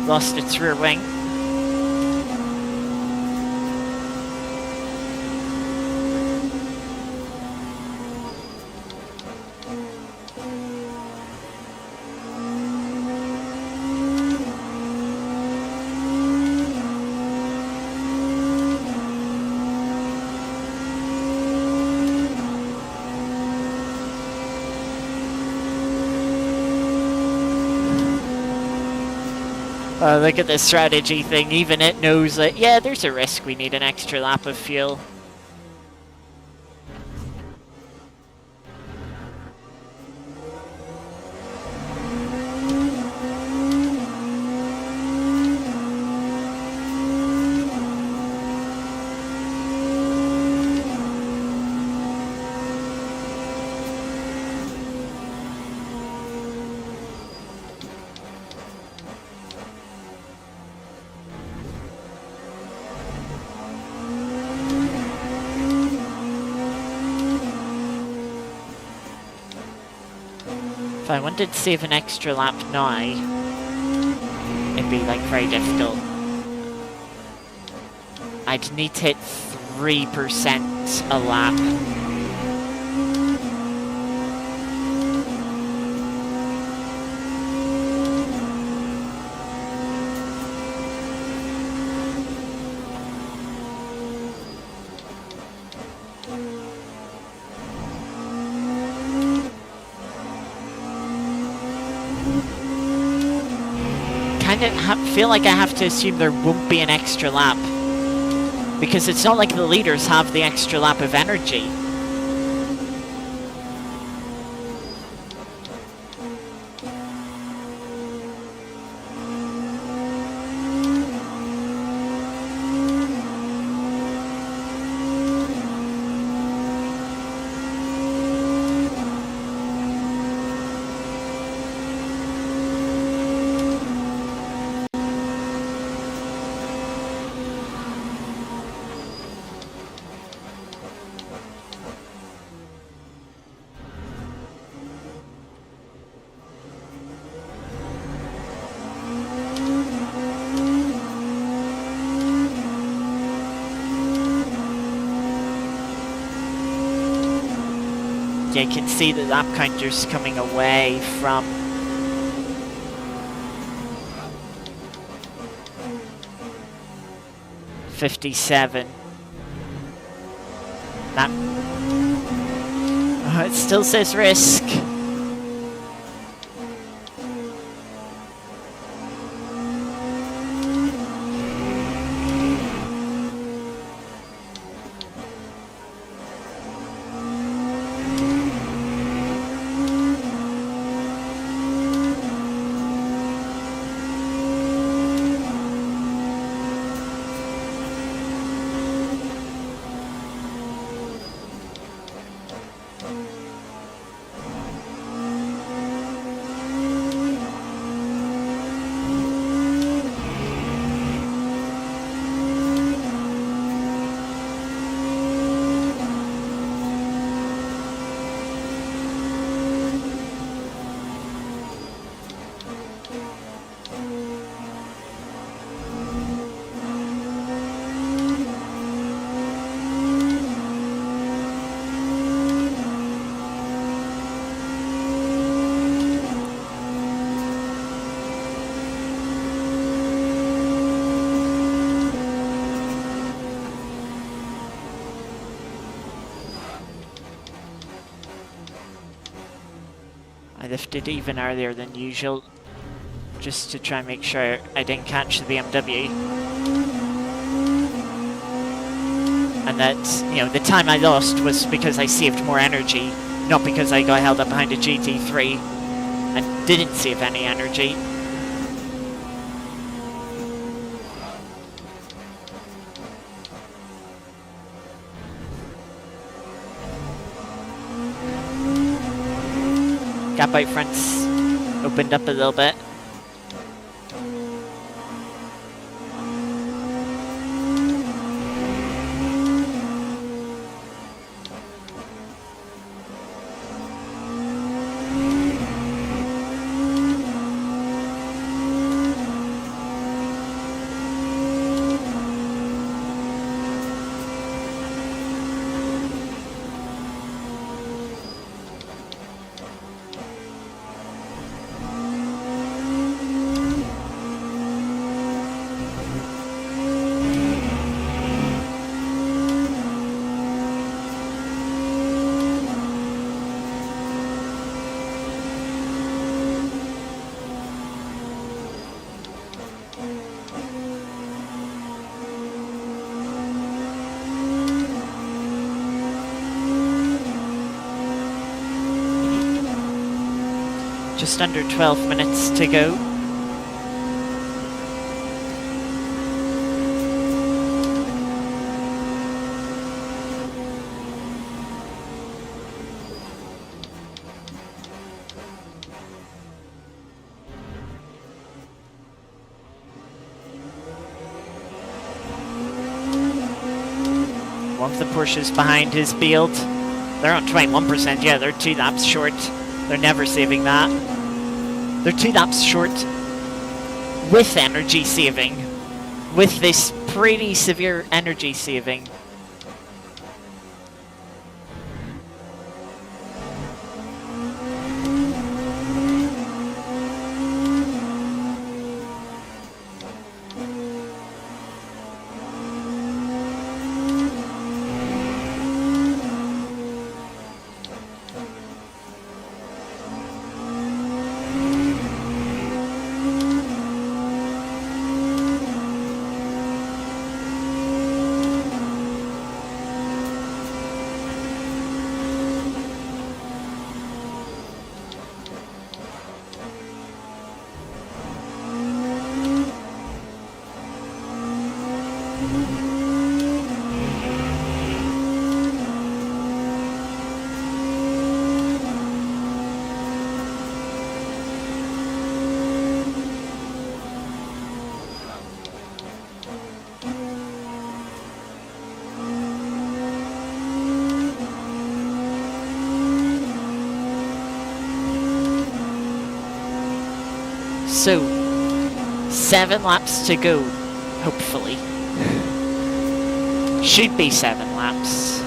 S1: Lost its rear wing. Look at the strategy thing. Even it knows that, yeah, there's a risk we need an extra lap of fuel. If I wanted to save an extra lap now, it'd be like very difficult. I'd need to hit 3% a lap. Feel like I have to assume there won't be an extra lap, because it's not like the leaders have the extra lap of energy. You can see the lap counter's coming away from '57. That it still says risk. I lifted even earlier than usual, just to try and make sure I didn't catch the BMW. And that, you know, the time I lost was because I saved more energy, not because I got held up behind a GT3 and didn't save any energy. Gap out front's opened up a little bit. Just under 12 minutes to go. One of the Porsches behind his build. They're on 21%. Yeah, they're 2 laps short. They're never saving that. They're 2 laps short with energy saving. With this pretty severe energy saving. So, 7 laps to go, hopefully. Should be 7 laps.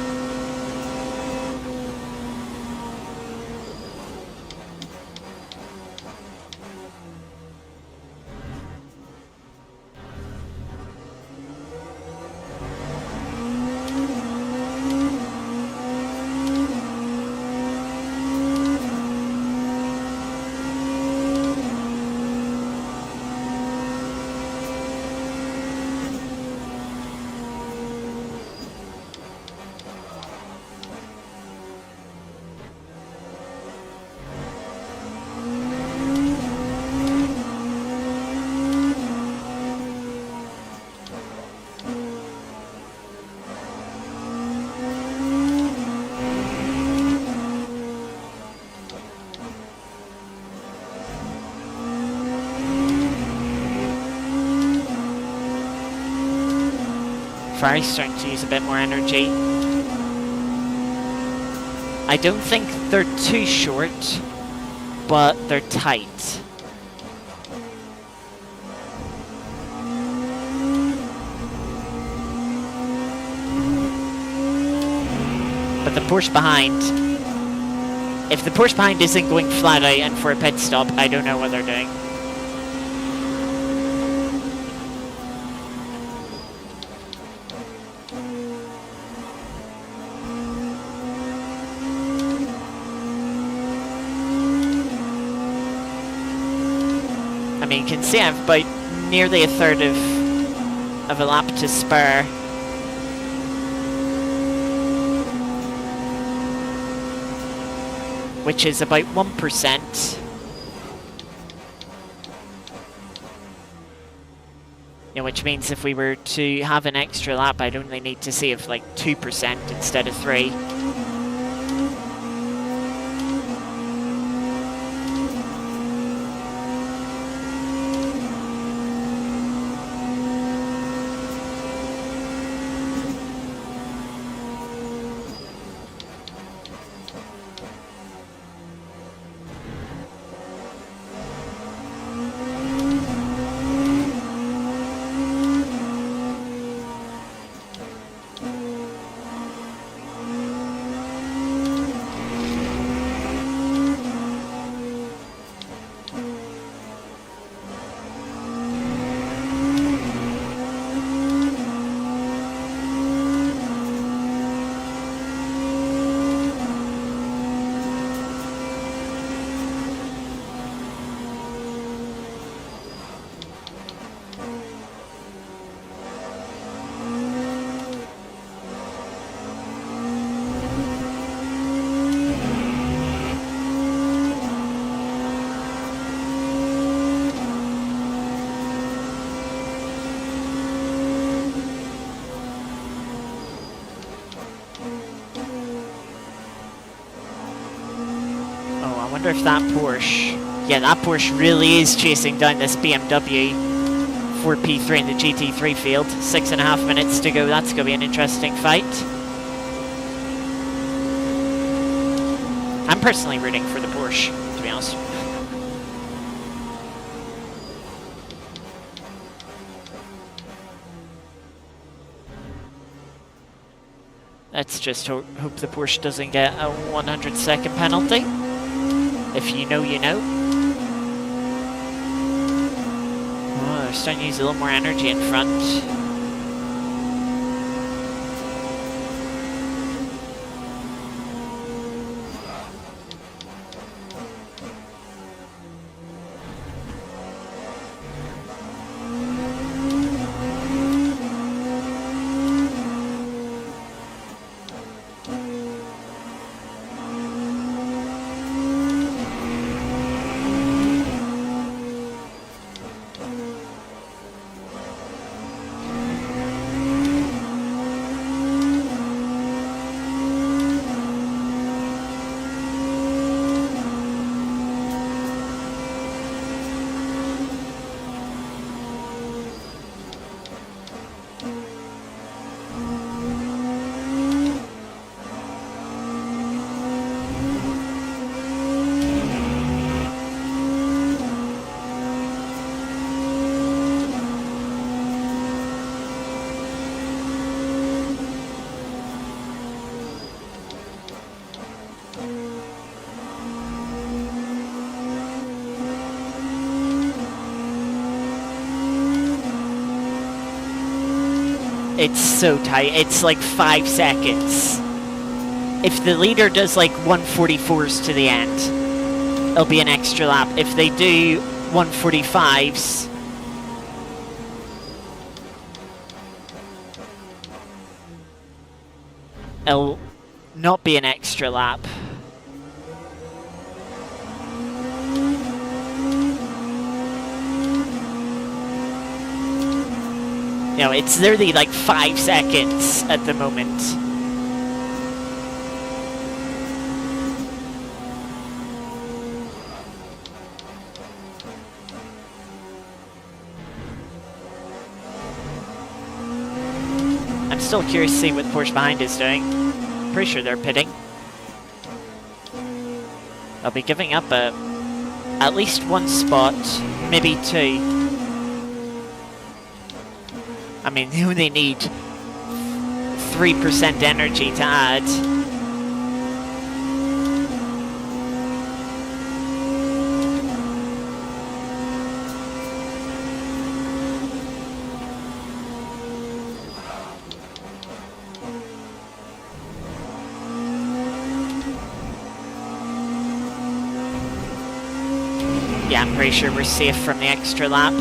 S1: Ferrari's starting to use a bit more energy. I don't think they're too short, but they're tight. But the Porsche behind, if the Porsche behind isn't going flat out and for a pit stop, I don't know what they're doing. I mean, you can see I have about nearly a third of a lap to spare. Which is about 1%. You know, which means if we were to have an extra lap, I'd only need to save like 2% instead of 3. wonder if that Porsche... Yeah, that Porsche really is chasing down this BMW 4P3 in the GT3 field. 6.5 minutes to go. That's going to be an interesting fight. I'm personally rooting for the Porsche, to be honest. Let's just hope the Porsche doesn't get a 100-second penalty. If you know, you know. Oh, they're starting to use a little more energy in front. It's so tight. It's like 5 seconds. If the leader does like 144s to the end, it'll be an extra lap. If they do 145s, it'll not be an extra lap. You know, it's literally like 5 seconds at the moment. I'm still curious to see what the Porsche behind is doing. Pretty sure they're pitting. I'll be giving up at least one spot, maybe two. I mean, they only need 3% energy to add. Yeah, I'm pretty sure we're safe from the extra lap.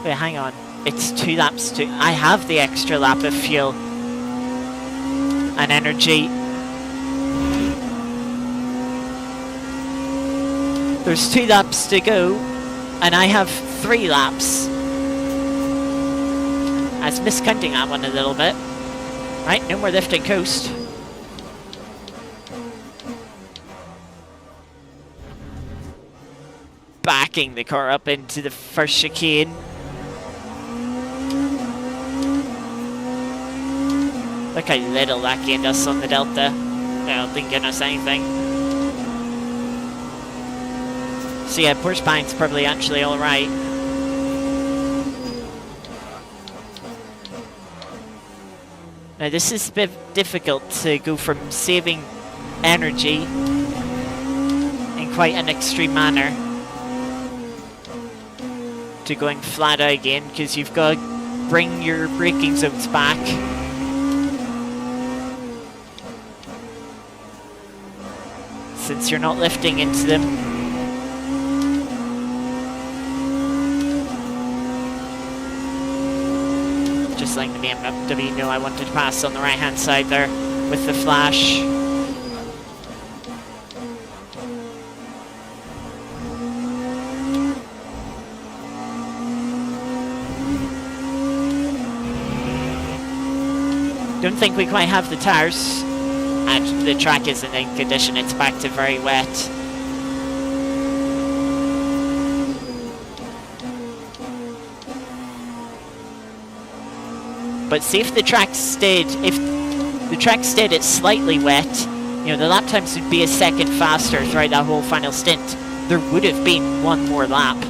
S1: Wait, hang on. It's 2 laps to... I have the extra lap of fuel and energy. There's 2 laps to go, and I have 3 laps. I was miscounting that one a little bit. Right, no more lifting coast. Backing the car up into the first chicane. Look how little that gained us on the Delta. Well, didn't get us anything. So yeah, Porsche behind's probably actually alright. Now this is a bit difficult to go from saving energy in quite an extreme manner to going flat out again, because you've got to bring your braking zones back. Since you're not lifting into them. Just letting the BMW know I wanted to pass on the right hand side there with the flash. Don't think we quite have the tires. And the track isn't in condition, it's back to very wet. But see if the track stayed, it's slightly wet, you know, the lap times would be a second faster throughout that whole final stint. There would have been one more lap.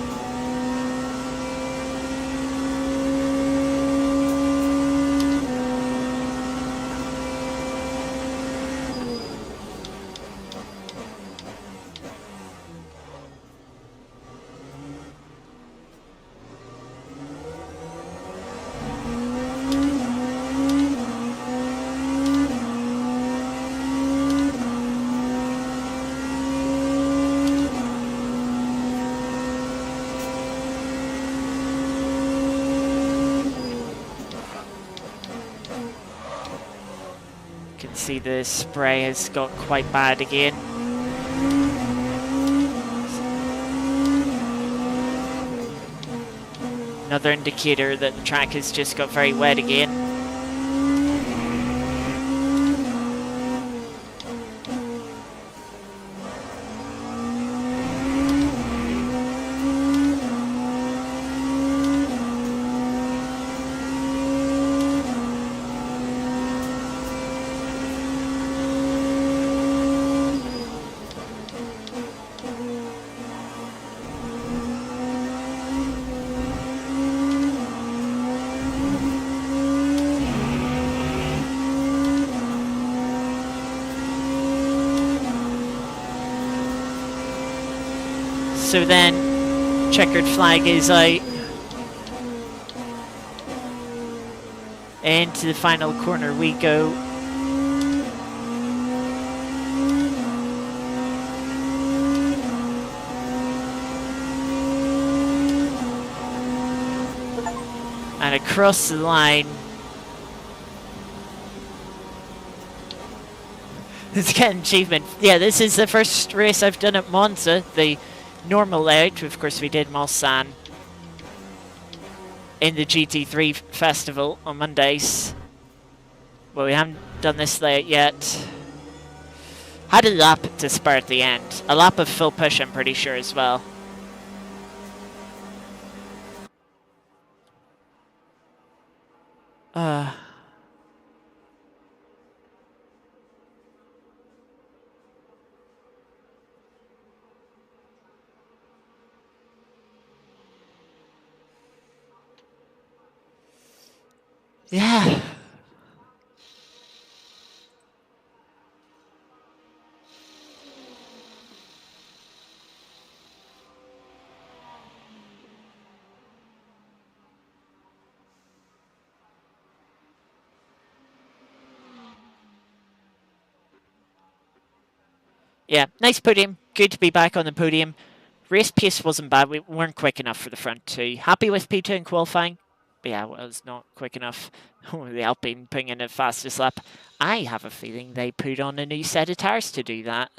S1: See, the spray has got quite bad again. Another indicator that the track has just got very wet again. So then, checkered flag is out. Into the final corner we go. And across the line. It's getting achievement. Yeah, this is the first race I've done at Monza, the normal layout. Of course, we did Mulsanne in the GT3 festival on Mondays. Well, we haven't done this layout yet. Had a lap to spare at the end. A lap of full push, I'm pretty sure, as well. Yeah. Yeah, nice podium. Good to be back on the podium. Race pace wasn't bad. We weren't quick enough for the front two. Happy with P2 in qualifying. But yeah, well, it's not quick enough. The Alpine putting in the fastest lap. I have a feeling they put on a new set of tires to do that.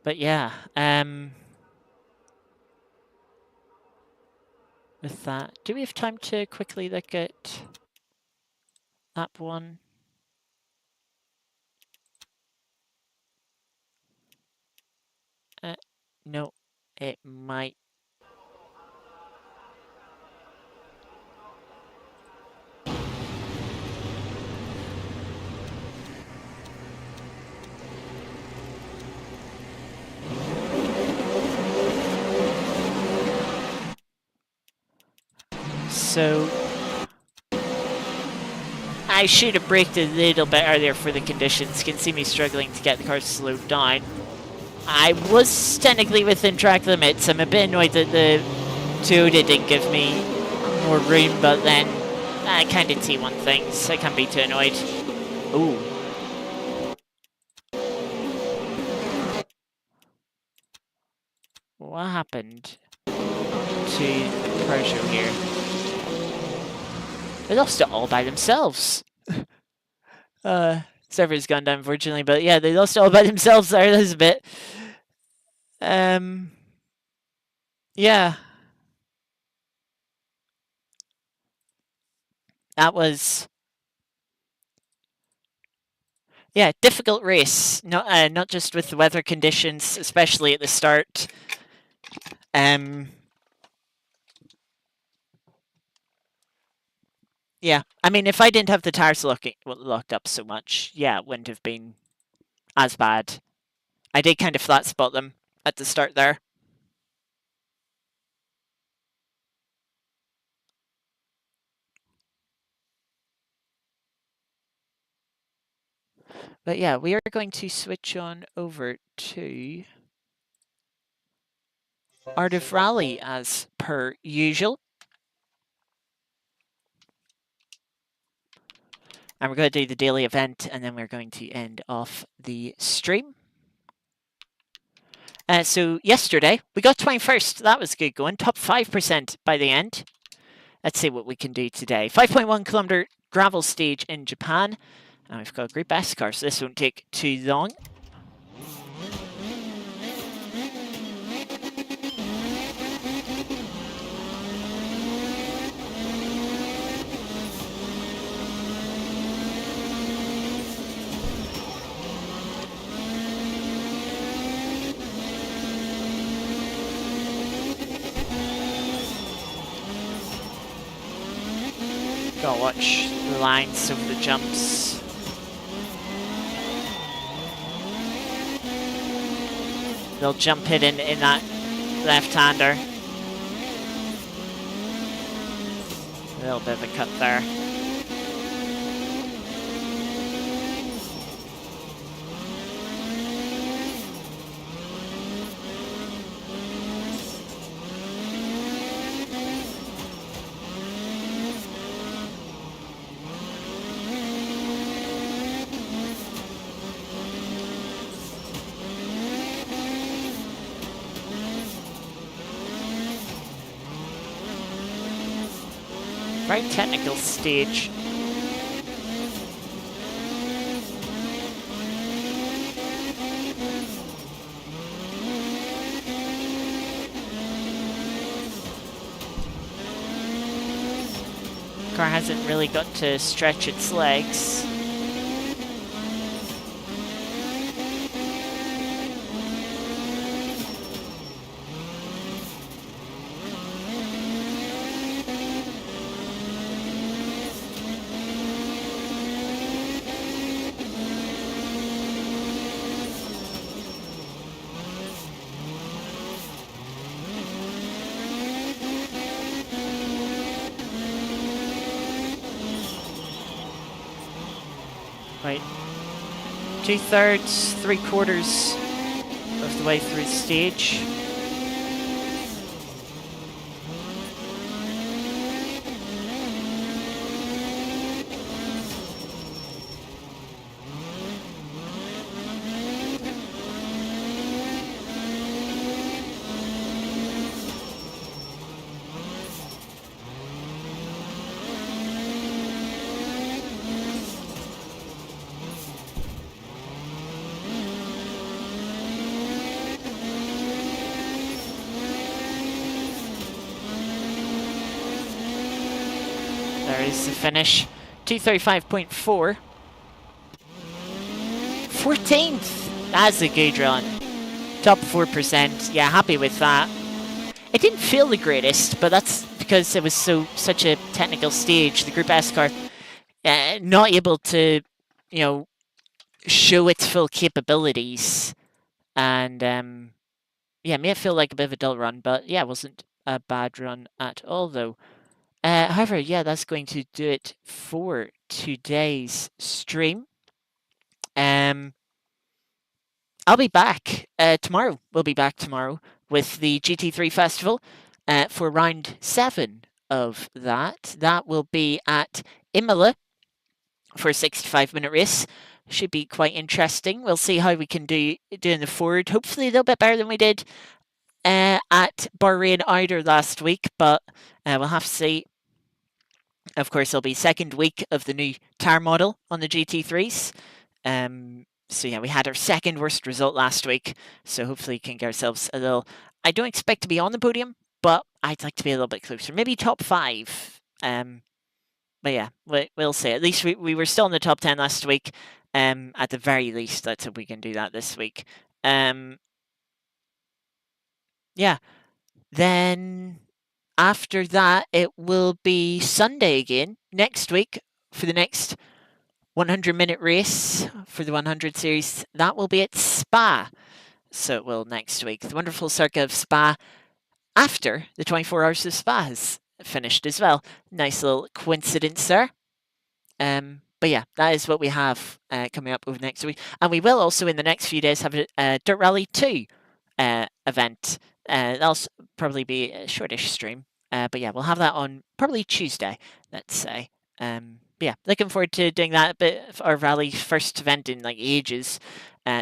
S1: But yeah, with that, do we have time to quickly look at lap one? No, it might. So, I should have braked a little bit earlier for the conditions. You can see me struggling to get the car slowed down. I was technically within track limits. I'm a bit annoyed that the Toyota didn't give me more room, but then I kind of T1 things. I can't be too annoyed. Ooh. What happened to the Peugeot here? They lost it all by themselves. Server's gone down, unfortunately, but yeah, they lost it all by themselves there. That was a bit. Yeah. That was. Yeah, difficult race. Not just with the weather conditions, especially at the start. Yeah, I mean, if I didn't have the tires locked up so much, yeah, it wouldn't have been as bad. I did kind of flat spot them at the start there. But yeah, we are going to switch on over to Art of Rally as per usual. And we're going to do the daily event, and then we're going to end off the stream. So yesterday, we got 21st. That was good going. Top 5% by the end. Let's see what we can do today. 5.1 kilometer gravel stage in Japan. And we've got a Group S car, so this won't take too long. Gotta watch the lines of the jumps. They'll jump it in that left-hander. A little bit of a cut there. Very technical stage. Car hasn't really got to stretch its legs. Right. 2/3, 3/4 of the way through the stage. There is the finish. 2:35.4. 14th. That's a good run. Top 4%. Yeah, happy with that. It didn't feel the greatest, but that's because it was such a technical stage. The Group S car not able to, show its full capabilities, and yeah, made it feel like a bit of a dull run. But yeah, it wasn't a bad run at all, though. However, yeah, that's going to do it for today's stream. Um, I'll be back tomorrow. We'll be back tomorrow with the GT3 Festival for round 7 of that. That will be at Imola for a 65-minute race. Should be quite interesting. We'll see how we can do in the Ford. Hopefully a little bit better than we did at Bahrain Outer last week, but we'll have to see. Of course, it'll be second week of the new tyre model on the GT3s. So yeah, we had our second worst result last week. So hopefully we can get ourselves a little. I don't expect to be on the podium, but I'd like to be a little bit closer. Maybe top 5. But yeah, we'll see. At least we were still in the top 10 last week. At the very least, let's hope we can do that this week. Yeah. Then after that, it will be Sunday again next week for the next 100-minute race for the 100 series. That will be at Spa. So it will next week. The wonderful circuit of Spa after the 24 hours of Spa has finished as well. Nice little coincidence there. But yeah, that is what we have coming up over next week. And we will also in the next few days have a Dirt Rally 2 event. That'll probably be a shortish stream. But yeah, we'll have that on probably Tuesday, let's say. But yeah, looking forward to doing that. A bit of our rally first event in like ages.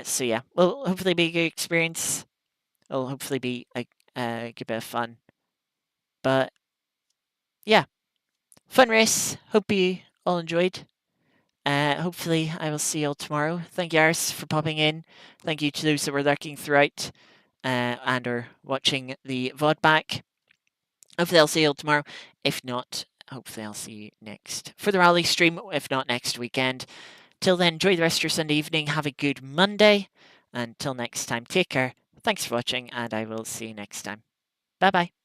S1: So yeah, will hopefully be a good experience. It'll hopefully be a good bit of fun. But yeah, fun race. Hope you all enjoyed. Hopefully, I will see you all tomorrow. Thank you, Aris, for popping in. Thank you to those that were lurking throughout and are watching the VOD back. Hopefully, I'll see you all tomorrow. If not, hopefully, I'll see you next for the rally stream, if not next weekend. Till then, enjoy the rest of your Sunday evening. Have a good Monday. Until next time, take care. Thanks for watching, and I will see you next time. Bye bye.